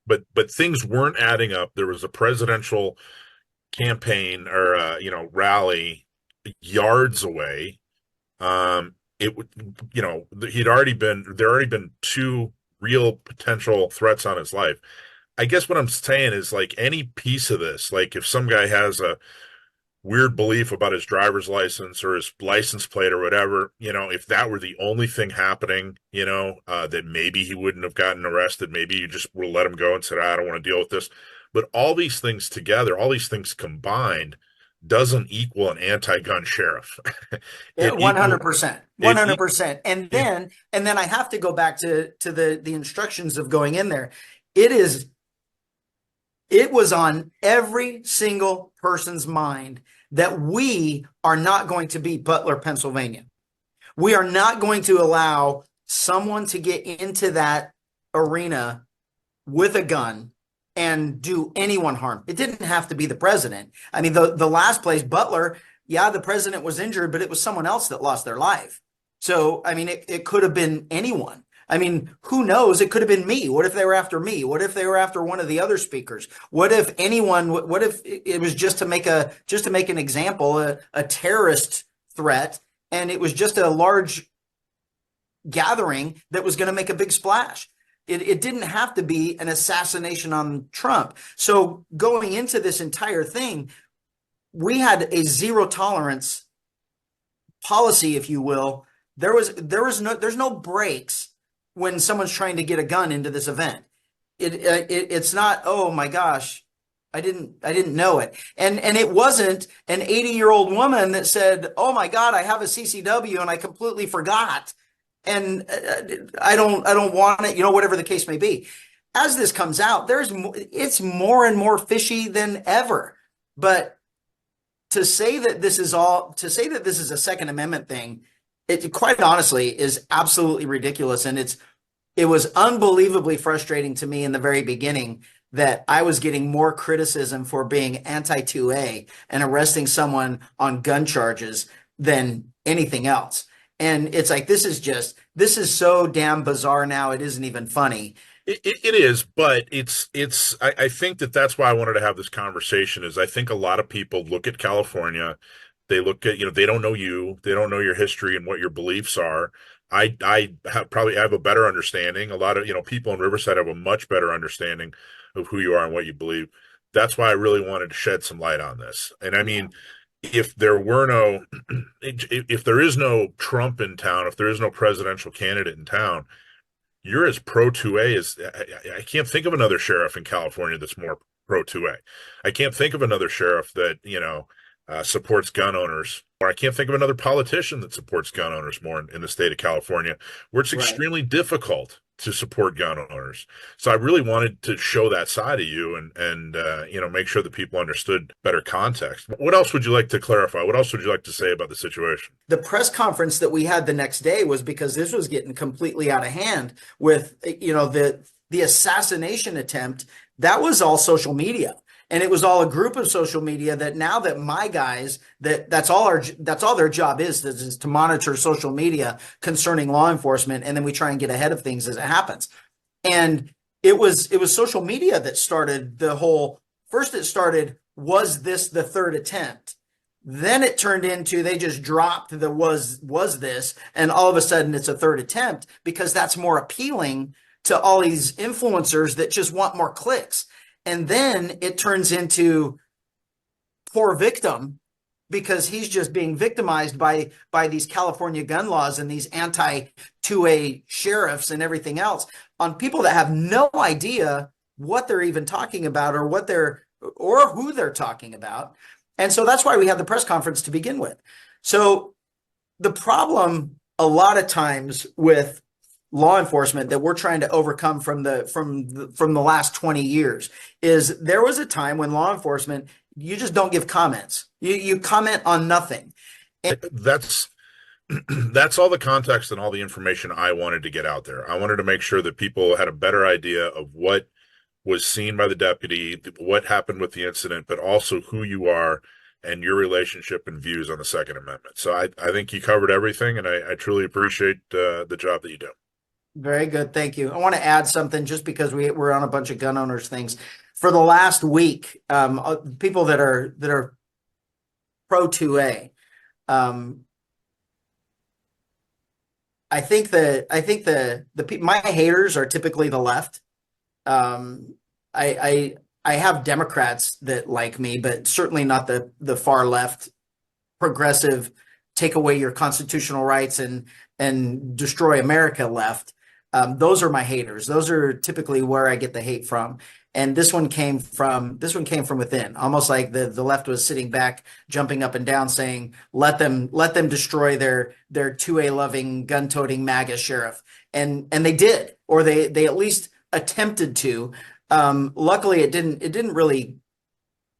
But things weren't adding up. There was a presidential campaign or rally yards away. There'd already been 2 real potential threats on his life. I guess what I'm saying is, like, any piece of this, like if some guy has a weird belief about his driver's license or his license plate or whatever, if that were the only thing happening, that maybe he wouldn't have gotten arrested. Maybe you just will let him go and said, I don't want to deal with this. But all these things together, all these things combined, doesn't equal an anti-gun sheriff. 100%. 100%. And then I have to go back to the instructions of going in there. It was on every single person's mind that we are not going to beat Butler, Pennsylvania. We are not going to allow someone to get into that arena with a gun and do anyone harm. It didn't have to be the president. I mean, the last place, Butler, the president was injured, but it was someone else that lost their life. So, I mean, it could have been anyone. I mean, who knows? It could have been me. What if they were after me? What if they were after one of the other speakers? What if it was just to make an example, a terrorist threat, and it was just a large gathering that was going to make a big splash? It didn't have to be an assassination on Trump. So going into this entire thing, we had a zero tolerance policy, if you will. There's no breaks when someone's trying to get a gun into this event. It's not, oh my gosh, I didn't know it. And it wasn't an 80-year-old woman that said, oh my God, I have a CCW and I completely forgot. And I don't want it, whatever the case may be. As this comes out, it's more and more fishy than ever. But to say that this is a Second Amendment thing, it quite honestly is absolutely ridiculous. And it was unbelievably frustrating to me in the very beginning that I was getting more criticism for being anti-2A and arresting someone on gun charges than anything else. And it's like, this is so damn bizarre now. It isn't even funny. It is, but I think that's why I wanted to have this conversation is I think a lot of people look at California, they look at, they don't know you, they don't know your history and what your beliefs are. Probably have a better understanding. A lot of, people in Riverside have a much better understanding of who you are and what you believe. That's why I really wanted to shed some light on this. And I mean, if there is no Trump in town, if there is no presidential candidate in town, you're as pro 2A as I can't think of another sheriff in California that's more pro 2A. I can't think of another sheriff that, supports gun owners, or I can't think of another politician that supports gun owners more in the state of California, where it's extremely difficult to support gun owners. So I really wanted to show that side of you and make sure that people understood better context. What else would you like to clarify? What else would you like to say about the situation? The press conference that we had the next day was because this was getting completely out of hand with, the assassination attempt. That was all social media. And it was all a group of social media that now that my guys, that's all their job is to monitor social media concerning law enforcement. And then we try and get ahead of things as it happens. And it was social media that started the whole, first it started, was this the third attempt? Then it turned into, they just dropped the was this, and all of a sudden it's a third attempt because that's more appealing to all these influencers that just want more clicks. And then it turns into poor victim because he's just being victimized by these California gun laws and these anti-2A sheriffs and everything else on people that have no idea what they're even talking about or who they're talking about. And so that's why we had the press conference to begin with. So the problem a lot of times with law enforcement that we're trying to overcome from the last 20 years is there was a time when law enforcement, you just don't give comments. You comment on nothing. And that's all the context and all the information I wanted to get out there. I wanted to make sure that people had a better idea of what was seen by the deputy, what happened with the incident, but also who you are and your relationship and views on the Second Amendment. So I think you covered everything, and I truly appreciate the job that you do. Very good. Thank you. I want to add something just because we're on a bunch of gun owners things. For the last week, people that are pro 2A, I think my haters are typically the left. I have Democrats that like me, but certainly not the far left, progressive, take away your constitutional rights and destroy America left. Those are my haters. Those are typically where I get the hate from. And this one came from within, almost like the left was sitting back, jumping up and down saying, let them destroy their 2A loving, gun toting MAGA sheriff. And they did, or they at least attempted to. Luckily it didn't really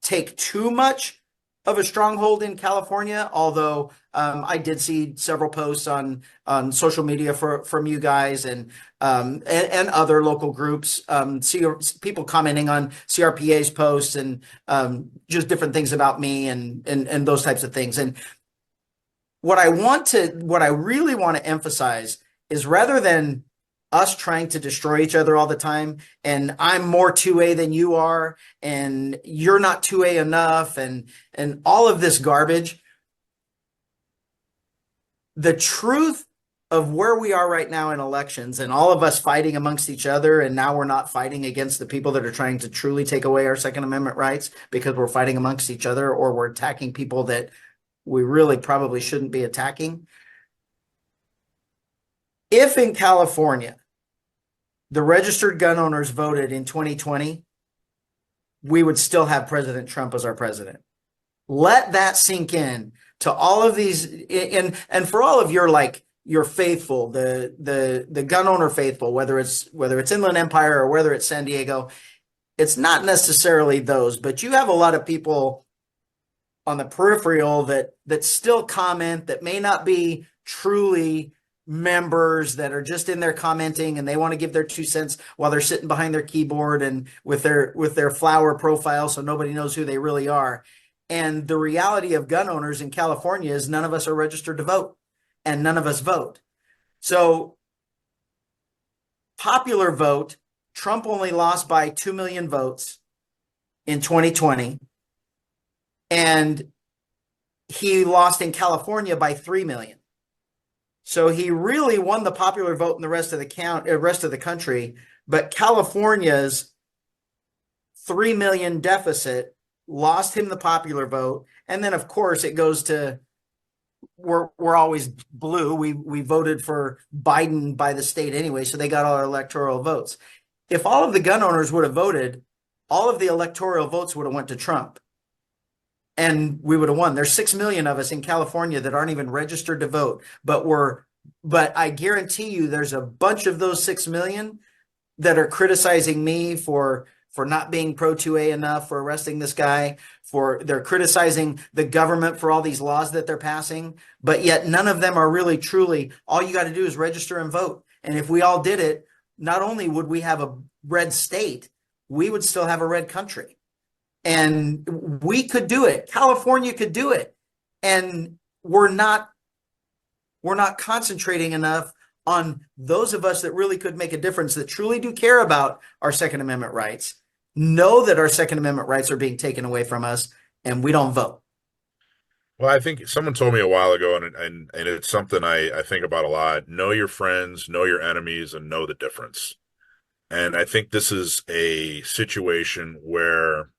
take too much of a stronghold in California, although I did see several posts on social media from you guys and other local groups, people commenting on CRPA's posts and just different things about me and those types of things. And what I really want to emphasize is rather than us trying to destroy each other all the time, and I'm more 2A than you are, and you're not 2A enough, and all of this garbage. The truth of where we are right now in elections and all of us fighting amongst each other, and now we're not fighting against the people that are trying to truly take away our Second Amendment rights because we're fighting amongst each other, or we're attacking people that we really probably shouldn't be attacking. If in California, the registered gun owners voted in 2020, we would still have President Trump as our president. Let that sink in to all of these, and for all of your faithful, the gun owner faithful, whether it's Inland Empire or whether it's San Diego, it's not necessarily those, but you have a lot of people on the peripheral that still comment, that may not be truly members that are just in there commenting and they want to give their 2 cents while they're sitting behind their keyboard and with their flower profile so nobody knows who they really are. And the reality of gun owners in California is none of us are registered to vote and none of us vote. So popular vote, Trump only lost by 2 million votes in 2020. And he lost in California by 3 million. So he really won the popular vote in the rest of the country, but California's 3 million deficit lost him the popular vote. And then of course it goes to, we're always blue. We voted for Biden by the state anyway, so they got all our electoral votes. If all of the gun owners would have voted, all of the electoral votes would have went to Trump. And we would have won. There's 6 million of us in California that aren't even registered to vote, but I guarantee you there's a bunch of those 6 million that are criticizing me for not being pro 2A enough, for arresting this guy, they're criticizing the government for all these laws that they're passing, but yet none of them are really truly, all you got to do is register and vote. And if we all did it, not only would we have a red state, we would still have a red country. And we could do it. California could do it. And we're not concentrating enough on those of us that really could make a difference, that truly do care about our Second Amendment rights, know that our Second Amendment rights are being taken away from us, and we don't vote. Well, I think someone told me a while ago, and it's something I think about a lot. Know your friends, know your enemies, and know the difference. And I think this is a situation where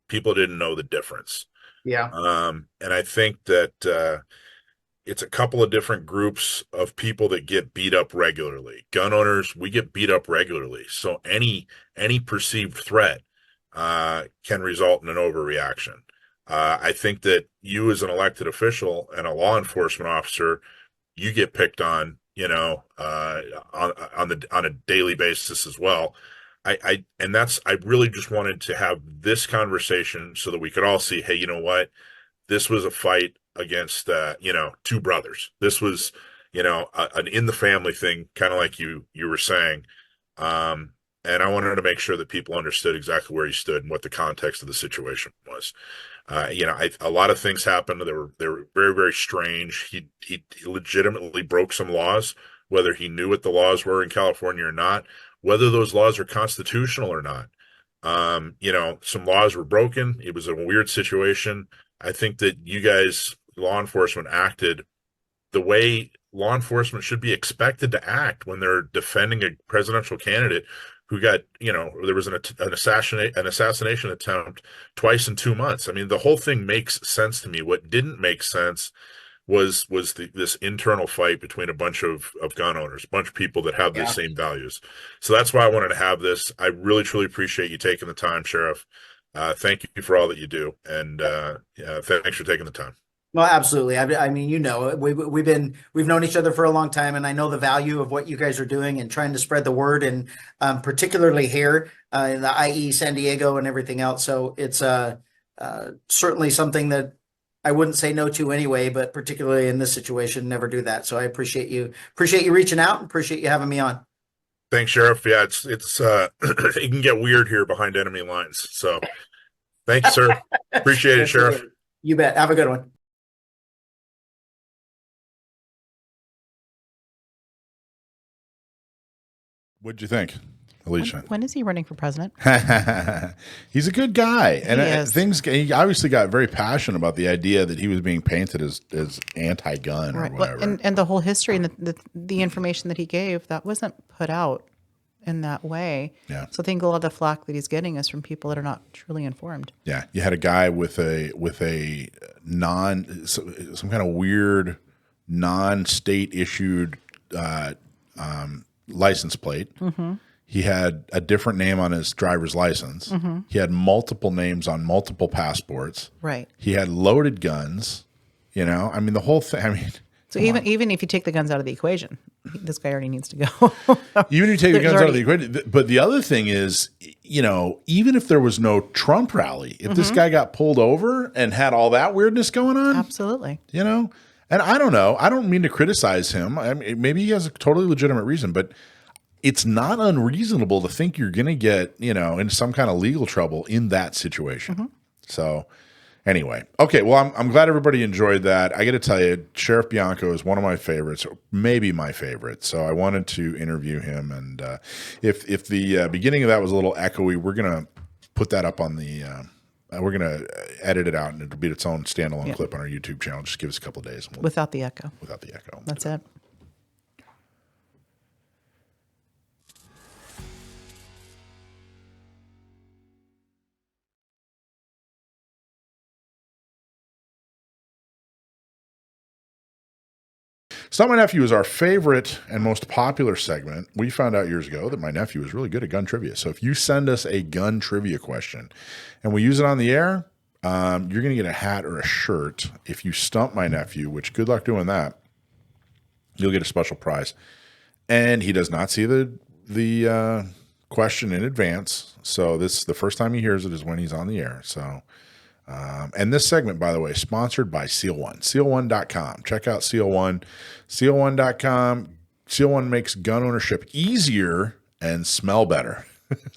people didn't know the difference. Yeah. And I think that it's a couple of different groups of people that get beat up regularly. Gun owners, we get beat up regularly. So any perceived threat can result in an overreaction. I think that you as an elected official and a law enforcement officer, you get picked on, on a daily basis as well. I really just wanted to have this conversation so that we could all see, hey, you know what? This was a fight against, two brothers. This was, an in the family thing, kind of like you were saying. And I wanted to make sure that people understood exactly where he stood and what the context of the situation was. A lot of things happened. They were very, very strange. He legitimately broke some laws, whether he knew what the laws were in California or not, whether those laws are constitutional or not. Some laws were broken. It was a weird situation. I think that you guys, law enforcement, acted the way law enforcement should be expected to act when they're defending a presidential candidate who got, there was an assassination attempt twice in 2 months. I mean, the whole thing makes sense to me. What didn't make sense was this internal fight between a bunch of gun owners, a bunch of people that have the same values. So that's why I wanted to have this. I really, truly appreciate you taking the time, Sheriff. Thank you for all that you do. And thanks for taking the time. Well, absolutely. I mean, we've known each other for a long time, and I know the value of what you guys are doing and trying to spread the word, and particularly here in the IE San Diego and everything else. So it's certainly something that I wouldn't say no to anyway, but particularly in this situation, never do that. So I appreciate you reaching out and appreciate you having me on. Thanks, Sheriff. Yeah, it's it can get weird here behind enemy lines. So thank you, sir. Appreciate it, Sheriff. You bet. Have a good one. What'd you think, Alicia? When is he running for president? He's a good guy, and is. He obviously got very passionate about the idea that he was being painted as anti-gun or whatever. Well, and the whole history and the information that he gave, that wasn't put out in that way. Yeah. So I think a lot of the flack that he's getting is from people that are not truly informed. Yeah, you had a guy with a some kind of weird non-state issued license plate. Mm-hmm. He had a different name on his driver's license. Mm-hmm. He had multiple names on multiple passports. Right. He had loaded guns. I mean, the whole thing. I mean, so even if you take the guns out of the equation, this guy already needs to go. Even if you take the guns out of the equation. But the other thing is, even if there was no Trump rally, if this guy got pulled over and had all that weirdness going on, absolutely. And I don't know. I don't mean to criticize him. I mean, maybe he has a totally legitimate reason, but it's not unreasonable to think you're going to get, into some kind of legal trouble in that situation. So anyway, okay. Well, I'm glad everybody enjoyed that. I got to tell you, Sheriff Bianco is one of my favorites, or maybe my favorite. So I wanted to interview him. And if the beginning of that was a little echoey, we're going to put that up on the, we're going to edit it out and it'll be its own standalone clip on our YouTube channel. Just give us a couple of days. And Without the echo. Without the echo. That's it. Stump My Nephew is our favorite and most popular segment. We found out years ago that my nephew is really good at gun trivia. So if you send us a gun trivia question and we use it on the air, you're going to get a hat or a shirt. If you stump my nephew, which good luck doing that, you'll get a special prize. And he does not see the question in advance. So this the first time he hears it is when he's on the air. So and this segment, by the way, is sponsored by Seal One, seal1.com. Check out Seal One, seal1.com. Seal One makes gun ownership easier and smell better.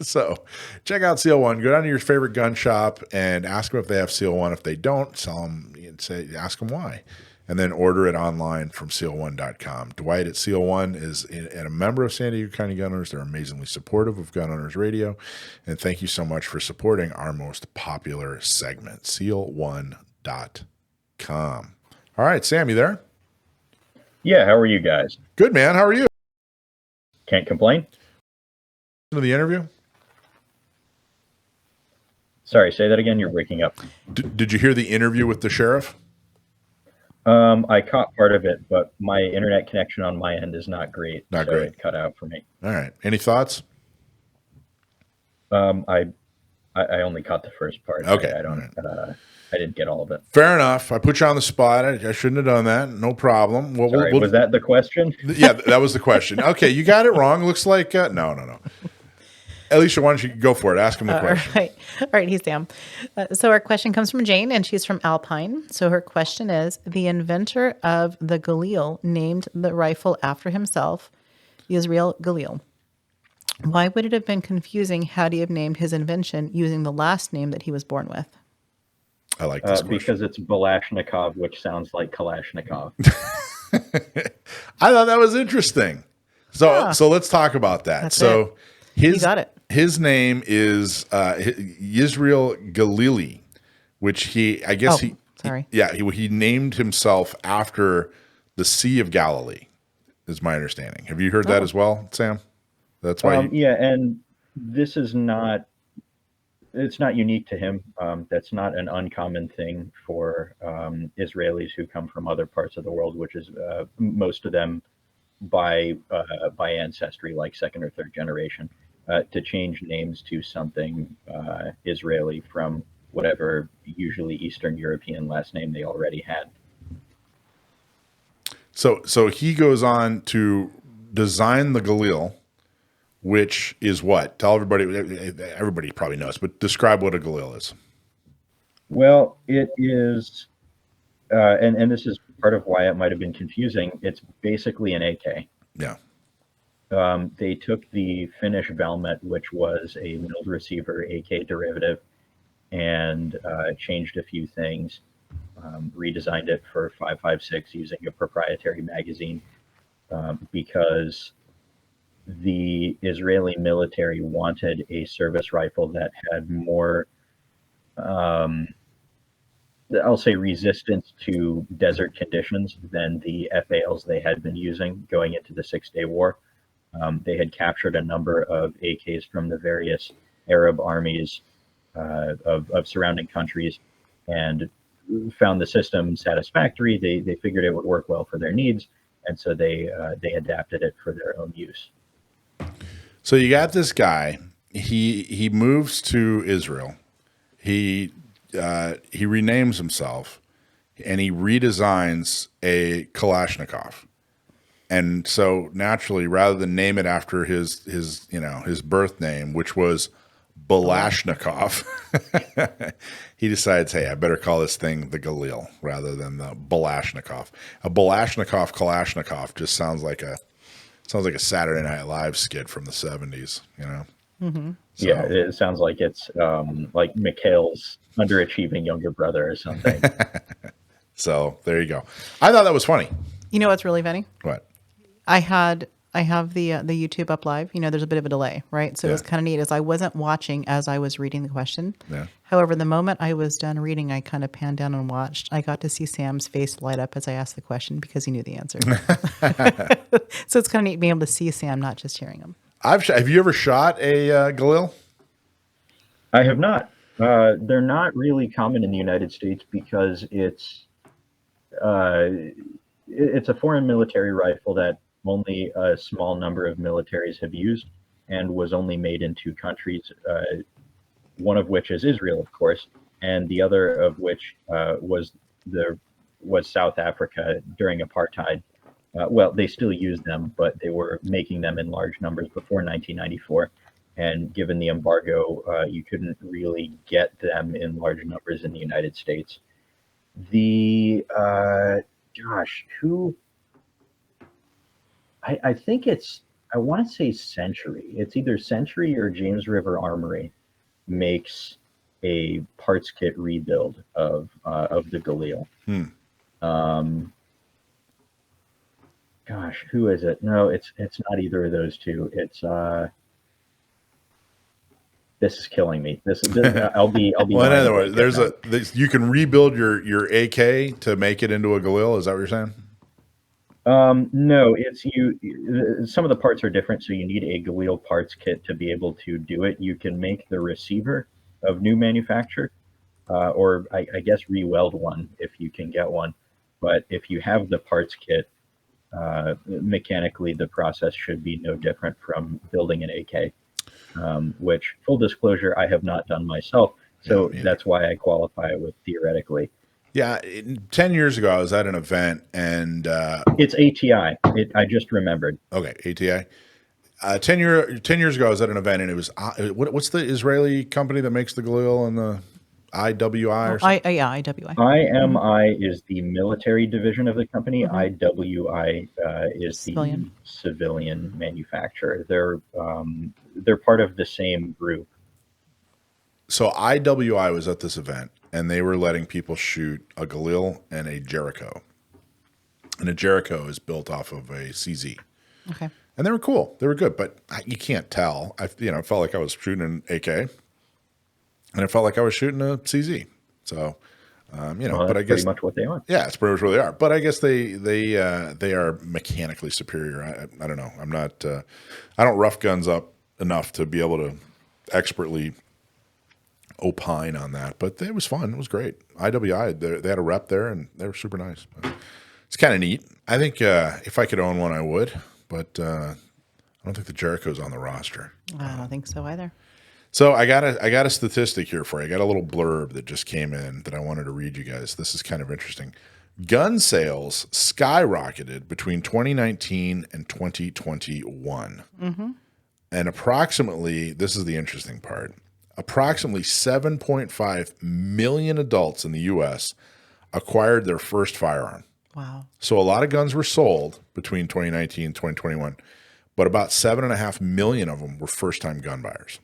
So check out Seal One. Go down to your favorite gun shop and ask them if they have Seal One. If they don't, tell them and ask them why. And then order it online from seal1.com. Dwight at Seal One is a member of San Diego County Gun Owners. They're amazingly supportive of Gun Owners Radio. And thank you so much for supporting our most popular segment, seal1.com. All right, Sam, you there? Yeah, how are you guys? Good, man. How are you? Can't complain. To the interview? Sorry, say that again. You're breaking up. Did you hear the interview with the sheriff? I caught part of it, but my internet connection on my end is not great. Not so great. It cut out for me. All right. Any thoughts? I only caught the first part. Okay. I didn't get all of it. Fair enough. I put you on the spot. I shouldn't have done that. No problem. Well, Sorry, was that the question? Yeah, that was the question. Okay, you got it wrong. Looks like no. Alicia, why don't you go for it? Ask him the question. All right. He's Sam. So our question comes from Jane, and she's from Alpine. So her question is, the inventor of the Galil named the rifle after himself, Yisrael Galili. Why would it have been confusing had he have named his invention using the last name that he was born with? I like this question. Because it's Balashnikov, which sounds like Kalashnikov. I thought that was interesting. So let's talk about that. That's so You got it. His name is Yisrael Galili, which he named himself after the Sea of Galilee, is my understanding. Have you heard that as well, Sam? That's why. And this is not. It's not unique to him. That's not an uncommon thing for Israelis who come from other parts of the world, which is most of them by ancestry, like second or third generation, to change names to something Israeli from whatever usually Eastern European last name they already had. So he goes on to design the Galil, which is what? Tell everybody. Everybody probably knows, but describe what a Galil is. Well, it is, and this is part of why it might have been confusing. It's basically an AK. Yeah. They took the Finnish Valmet, which was a milled receiver AK derivative, and changed a few things, redesigned it for 5.56 using a proprietary magazine, because the Israeli military wanted a service rifle that had more, I'll say, resistance to desert conditions than the FALs they had been using going into the 6-Day War. They had captured a number of AKs from the various Arab armies of surrounding countries and found the system satisfactory. They figured it would work well for their needs, and so they adapted it for their own use. So you got this guy. He moves to Israel. He renames himself, and he redesigns a Kalashnikov. And so naturally, rather than name it after his birth name, which was Balashnikov. He decides, hey, I better call this thing the Galil rather than the Balashnikov. A Balashnikov Kalashnikov just sounds like a Saturday Night Live skit from the 70s, you know? So, Yeah, it sounds like it's like Mikhail's underachieving younger brother or something. so there you go. I thought that was funny. You know what's really funny? What? I have the YouTube up live. You know, there's a bit of a delay, right? So it was kind of neat as I wasn't watching as I was reading the question. Yeah. However, the moment I was done reading, I kind of panned down and watched. I got to see Sam's face light up as I asked the question because he knew the answer. So it's kind of neat being able to see Sam, not just hearing him. Have you ever shot a Galil? I have not. They're not really common in the United States because it's a foreign military rifle that only a small number of militaries have used and was only made in 2 countries, one of which is Israel, of course, and the other of which was South Africa during apartheid. Well, they still use them, but they were making them in large numbers before 1994. And given the embargo, you couldn't really get them in large numbers in the United States. I think I want to say Century. It's either Century or James River Armory makes a parts kit rebuild of the Galil. Who is it? No, it's not either of those two. It's this is killing me. I'll be. Well, in other words, you can rebuild your AK to make it into a Galil. Is that what you're saying? No, it's some of the parts are different, so you need a Galil parts kit to be able to do it. You can make the receiver of new manufacture, or I guess re-weld one if you can get one. But if you have the parts kit, mechanically the process should be no different from building an AK, which, full disclosure, I have not done myself. So that's why I qualify it with theoretically. Yeah, 10 years ago, I was at an event, and it's ATI. I just remembered. Okay, ATI. 10 years ago, I was at an event, and it was what's the Israeli company that makes the Galil and the IWI or something? IWI. IMI is the military division of the company. IWI is the civilian manufacturer. They're part of the same group. So IWI was at this event, and they were letting people shoot a Galil and a Jericho. And a Jericho is built off of a CZ. Okay. And they were cool. They were good, but you can't tell. I felt like I was shooting an AK, and it felt like I was shooting a CZ. So, but I guess pretty much what they are. Yeah, it's pretty much what they are. But I guess they are mechanically superior. I don't know. I'm not. I don't rough guns up enough to be able to expertly opine on that, but it was fun. It was great. IWI, they had a rep there, and they were super nice. It's kind of neat. I think if I could own one, I would, but I don't think the Jericho's on the roster. I don't think so either. So I got a statistic here for you. I got a little blurb that just came in that I wanted to read you guys. This is kind of interesting. Gun sales skyrocketed between 2019 and 2021. And approximately, this is the interesting part, approximately 7.5 million adults in the U.S. acquired their first firearm. Wow. So a lot of guns were sold between 2019 and 2021, but about 7.5 million of them were first-time gun buyers.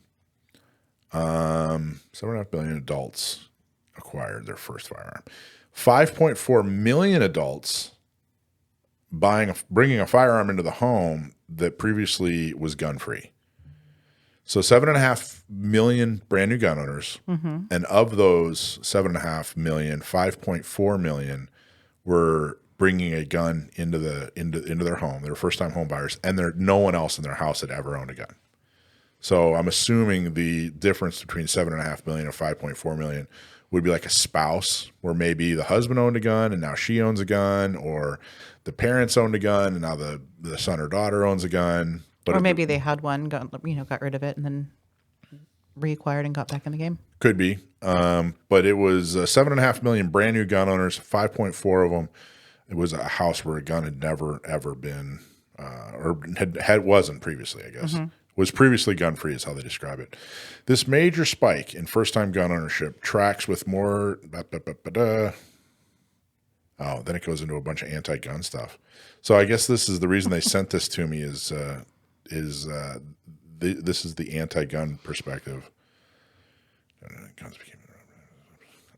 7.5 million adults acquired their first firearm. 5.4 million adults bringing a firearm into the home that previously was gun-free. So 7.5 million brand new gun owners, and of those 7.5 million, 5.4 million were bringing a gun into their home. They were first-time home buyers, and no one else in their house had ever owned a gun. So I'm assuming the difference between 7.5 million and 5.4 million would be like a spouse, where maybe the husband owned a gun and now she owns a gun, or the parents owned a gun and now the son or daughter owns a gun. Or maybe they had one, got rid of it, and then reacquired and got back in the game. Could be. But it was 7.5 million brand new gun owners, 5.4 of them. It was a house where a gun had never, ever been, or wasn't previously, I guess. was previously gun-free is how they describe it. This major spike in first-time gun ownership tracks with more... Oh, then it goes into a bunch of anti-gun stuff. So I guess this is the reason they sent this to me is this is the anti-gun perspective.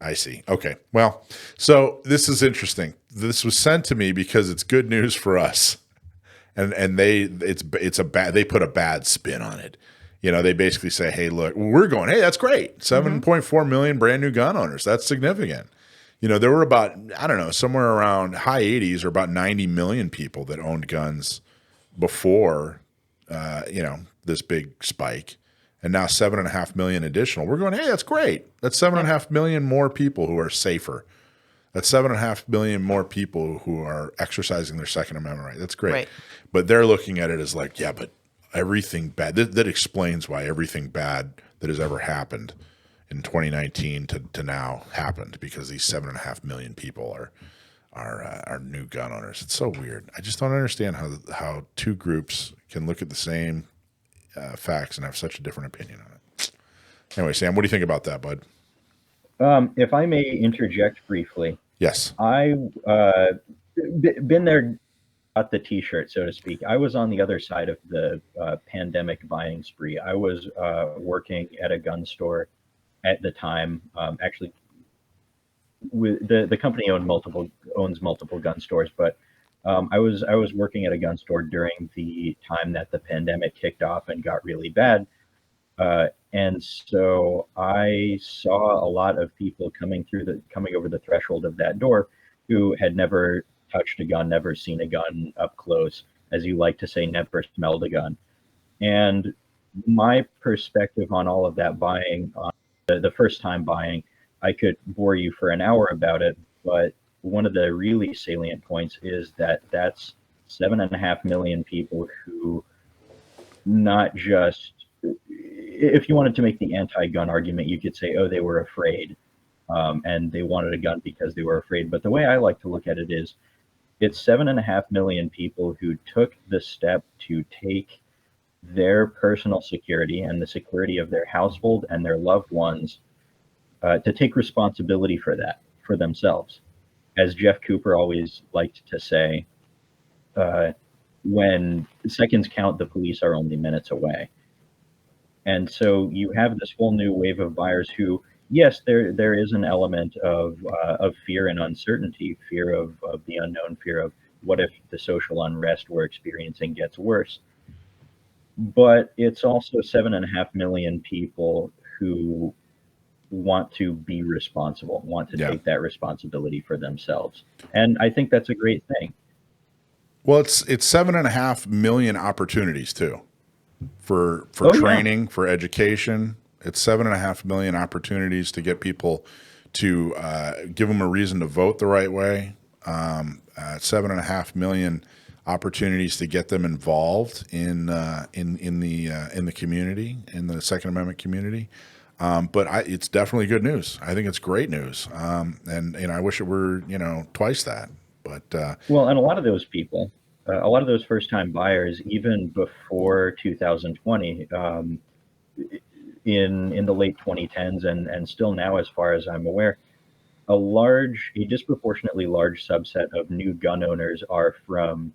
I see. Okay. Well, so this is interesting. This was sent to me because it's good news for us. And they put a bad spin on it. You know, they basically say, hey, look, we're going, hey, that's great. 7.4 million brand new gun owners. That's significant. You know, there were about, I don't know, somewhere around high 80s or about 90 million people that owned guns before, this big spike. And now 7.5 million additional. We're going, hey, that's great. That's 7.5 million more people who are safer. That's 7.5 million more people who are exercising their Second Amendment right. That's great. Right. But they're looking at it as like, yeah, but everything bad. That explains why everything bad that has ever happened in 2019 to now happened, because these 7.5 million people are new gun owners. It's so weird. I just don't understand how two groups can look at the same facts and have such a different opinion on it. Anyway, Sam, what do you think about that, bud? If I may interject briefly. Yes. I been there, got the T-shirt, so to speak. I was on the other side of the pandemic buying spree. I was working at a gun store at the time. Actually, with the company owns multiple gun stores, but I was working at a gun store during the time that the pandemic kicked off and got really bad. And so I saw a lot of people coming over the threshold of that door who had never touched a gun, never seen a gun up close, as you like to say, never smelled a gun. And my perspective on all of that buying, the first time buying, I could bore you for an hour about it, but one of the really salient points is that that's 7.5 million people who not just, if you wanted to make the anti-gun argument, you could say, oh, they were afraid and they wanted a gun because they were afraid. But the way I like to look at it is it's 7.5 million people who took the step to take their personal security and the security of their household and their loved ones to take responsibility for that, for themselves. As Jeff Cooper always liked to say, when seconds count, the police are only minutes away. And so you have this whole new wave of buyers who, yes, there is an element of fear and uncertainty, fear of the unknown, fear of what if the social unrest we're experiencing gets worse. But it's also 7.5 million people who want to be responsible, want to take that responsibility for themselves. And I think that's a great thing. Well, it's 7.5 million opportunities too. For training, for education. It's 7.5 million opportunities to get people to give them a reason to vote the right way. 7.5 million opportunities to get them involved in the community, in the Second Amendment community. But it's definitely good news. I think it's great news. And I wish it were twice that. But well, and a lot of those people. A lot of those first-time buyers, even before 2020, in the late 2010s and still now, as far as I'm aware, a disproportionately large subset of new gun owners are from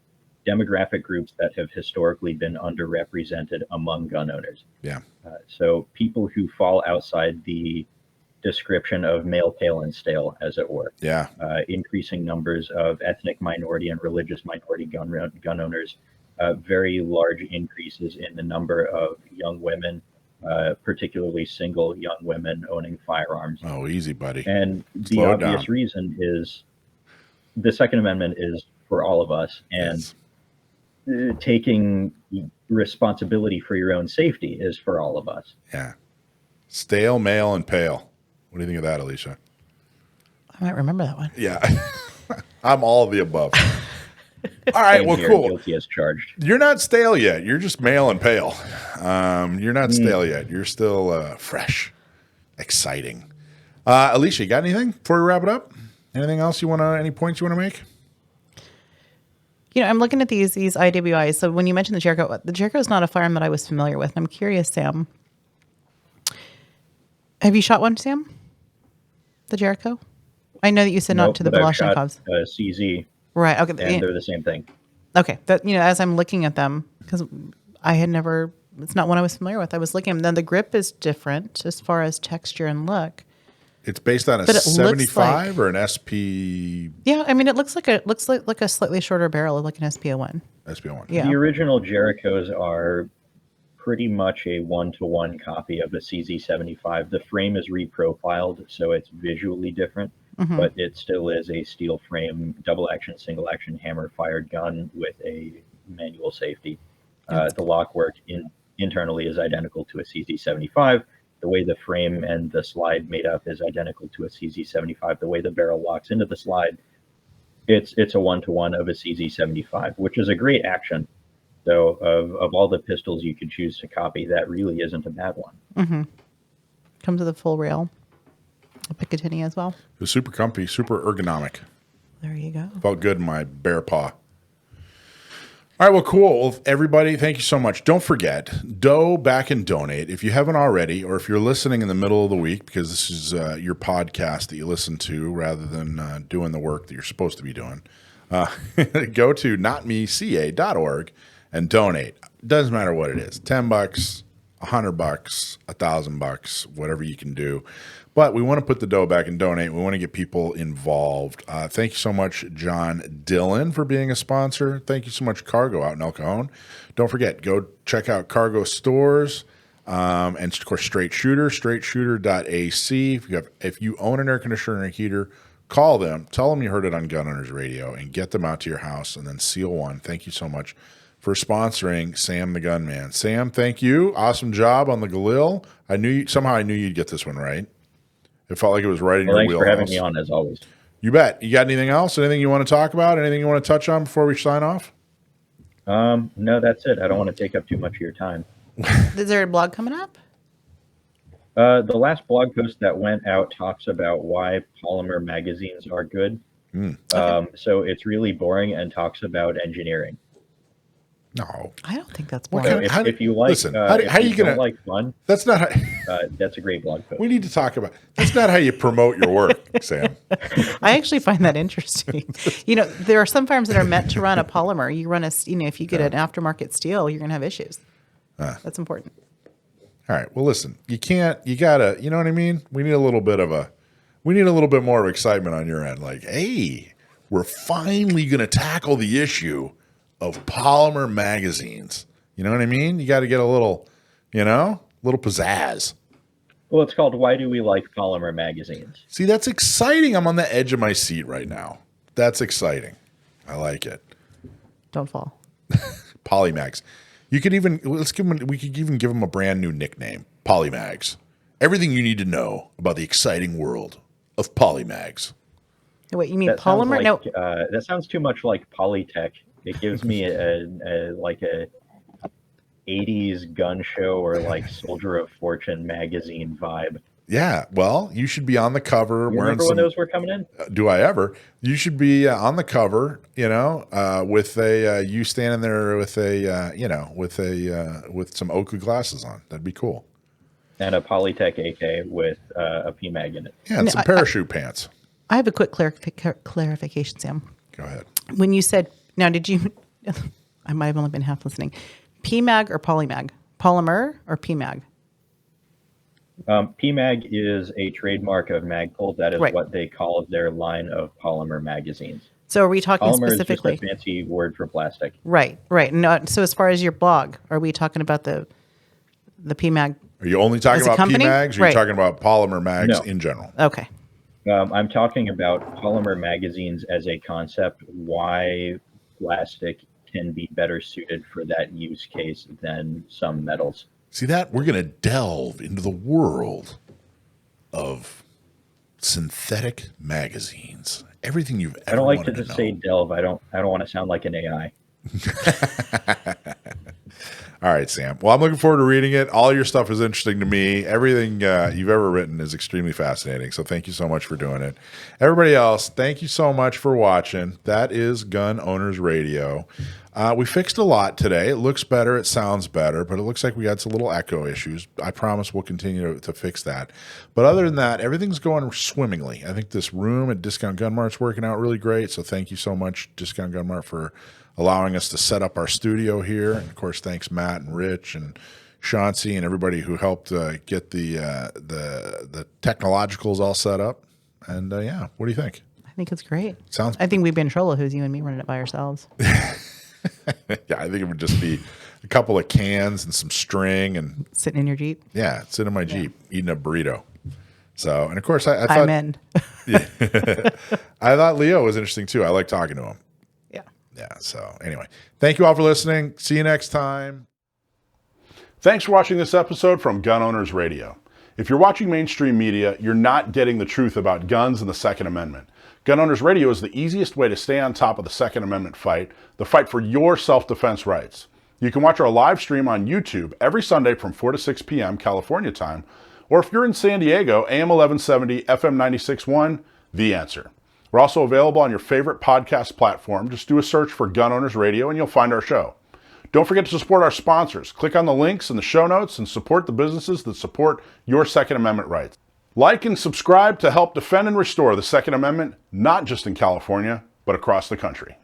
demographic groups that have historically been underrepresented among gun owners. Yeah. So people who fall outside the description of male, pale, and stale, as it were. Yeah. Increasing numbers of ethnic minority and religious minority gun owners, very large increases in the number of young women, particularly single young women owning firearms. Oh, easy, buddy. And the obvious reason is the Second Amendment is for all of us, and taking responsibility for your own safety is for all of us. Yeah. Stale, male, and pale. What do you think of that, Alicia? I might remember that one. Yeah. I'm all of the above. All right, well, cool. Guilty as charged. You're not stale yet. You're just male and pale. You're not stale yet. You're still fresh, exciting. Alicia, you got anything before we wrap it up? Anything else any points you want to make? I'm looking at these IWIs. So when you mentioned the Jericho is not a firearm that I was familiar with. And I'm curious, Sam. Have you shot one, Sam? The Jericho? I know that you said not to the but I've shot Balashnikovs. CZ, Right. Okay. and they're the same thing. Okay. That as I'm looking at them, because I had never, it's not one I was familiar with. I was looking at them. Then the grip is different as far as texture and look. It's based on a But it looks 75 like- or an SP Yeah, I mean, it looks like a slightly shorter barrel, like an SPO1. SPO1. Yeah. The original Jerichos are pretty much a one-to-one copy of a CZ75. The frame is reprofiled, so it's visually different, but it still is a steel frame, double-action, single-action hammer-fired gun with a manual safety. The lock work internally is identical to a CZ75. The way the frame and the slide made up is identical to a CZ75. The way the barrel locks into the slide, it's a one-to-one of a CZ75, which is a great action. So of all the pistols you could choose to copy, that really isn't a bad one. Comes with a full rail. A Picatinny as well. It was super comfy, super ergonomic. There you go. Felt good in my bare paw. All right, well, cool. Well, everybody, thank you so much. Don't forget, go back and donate. If you haven't already, or if you're listening in the middle of the week, because this is your podcast that you listen to rather than doing the work that you're supposed to be doing, go to notmeca.org and donate. Doesn't matter what it is, $10, $100, $1,000, whatever you can do. But we want to put the dough back and donate. We want to get people involved. Thank you so much, John Dillon, for being a sponsor. Thank you so much, Cargo out in El Cajon. Don't forget, go check out Cargo stores and, of course, Straight Shooter, straightshooter.ac. If you own an air conditioner and a heater, call them. Tell them you heard it on Gun Owners Radio and get them out to your house and then seal one. Thank you so much for sponsoring Sam the Gunman. Sam, thank you. Awesome job on the Galil. I knew you'd get this one right. It felt like it was right in your Thanks wheelhouse. for having me on, as always. You bet. You got anything else? Anything you want to talk about? Anything you want to touch on before we sign off? No, that's it. I don't want to take up too much of your time. Is there a blog coming up? The last blog post that went out talks about why polymer magazines are good. So it's really boring and talks about engineering. No. I don't think that's What boring. kind So if you like, listen, how you don't gonna like fun, That's not how that's a great blog post. we need to talk about. That's not how you promote your work, Sam. I actually find that interesting. There are some farms that are meant to run a polymer. You run if you get an aftermarket steel, you're going to have issues. That's important. All right. Well, listen, you gotta, you know what I mean? We need a little bit more of excitement on your end. Like, hey, we're finally going to tackle the issue of polymer magazines. You know what I mean? You got to get a little pizzazz. Well, it's called Why Do We Like Polymer Magazines? See, that's exciting. I'm on the edge of my seat right now. That's exciting. I like it. Don't fall. Polymags. We could even give them a brand new nickname. Polymags. Everything you need to know about the exciting world of Polymags. Wait, you mean That sounds polymer? like, No. that sounds too much like Polytech. It gives me a 80s gun show or like Soldier of Fortune magazine vibe. Yeah, well, you should be on the cover You wearing remember when those were coming in? Do I ever? You should be on the cover, with you standing there with with some Oakley glasses on. That'd be cool. And a Polytech AK with a PMAG in it. Yeah, and some parachute pants. I have a quick clarification, Sam. Go ahead. When you said, now did you, I might have only been half listening, PMAG or polymag? Polymer or PMAG? PMAG is a trademark of Magpul. That is Right. what they call their line of polymer magazines. So are we talking Polymer specifically? is just a fancy word for plastic. Right. No, so as far as your blog, are we talking about the PMAG? Are you only talking As a about company? PMags, or are Right. you talking about polymer mags No. in general? Okay. I'm talking about polymer magazines as a concept, why plastic can be better suited for that use case than some metals. See that? We're going to delve into the world of synthetic magazines. Everything you've ever I don't like to wanted just know. say delve. I don't want to sound like an AI. All right, Sam. Well, I'm looking forward to reading it. All your stuff is interesting to me. Everything you've ever written is extremely fascinating. So thank you so much for doing it. Everybody else, thank you so much for watching. That is Gun Owners Radio. We fixed a lot today. It looks better. It sounds better, but it looks like we had some little echo issues. I promise we'll continue to fix that. But other than that, everything's going swimmingly. I think this room at Discount Gun Mart's working out really great. So thank you so much, Discount Gun Mart, for allowing us to set up our studio here. And of course, thanks Matt and Rich and Chauncey and everybody who helped get the technologicals all set up. And yeah, what do you think? I think it's great. Sounds. I think we'd be in trouble if it was you and me running it by ourselves. Yeah, I think it would just be a couple of cans and some string and Sitting in your Jeep. yeah, sitting in my Jeep eating a burrito. So, and of course, I thought I'm in. I thought Leo was interesting too. I like talking to him. Yeah. Yeah. So anyway, thank you all for listening. See you next time. Thanks for watching this episode from Gun Owners Radio. If you're watching mainstream media, you're not getting the truth about guns and the Second Amendment. Gun Owners Radio is the easiest way to stay on top of the Second Amendment fight, the fight for your self-defense rights. You can watch our live stream on YouTube every Sunday from 4 to 6 p.m. California time, or if you're in San Diego, AM 1170, FM 96.1, The Answer. We're also available on your favorite podcast platform. Just do a search for Gun Owners Radio and you'll find our show. Don't forget to support our sponsors. Click on the links in the show notes and support the businesses that support your Second Amendment rights. Like and subscribe to help defend and restore the Second Amendment, not just in California, but across the country.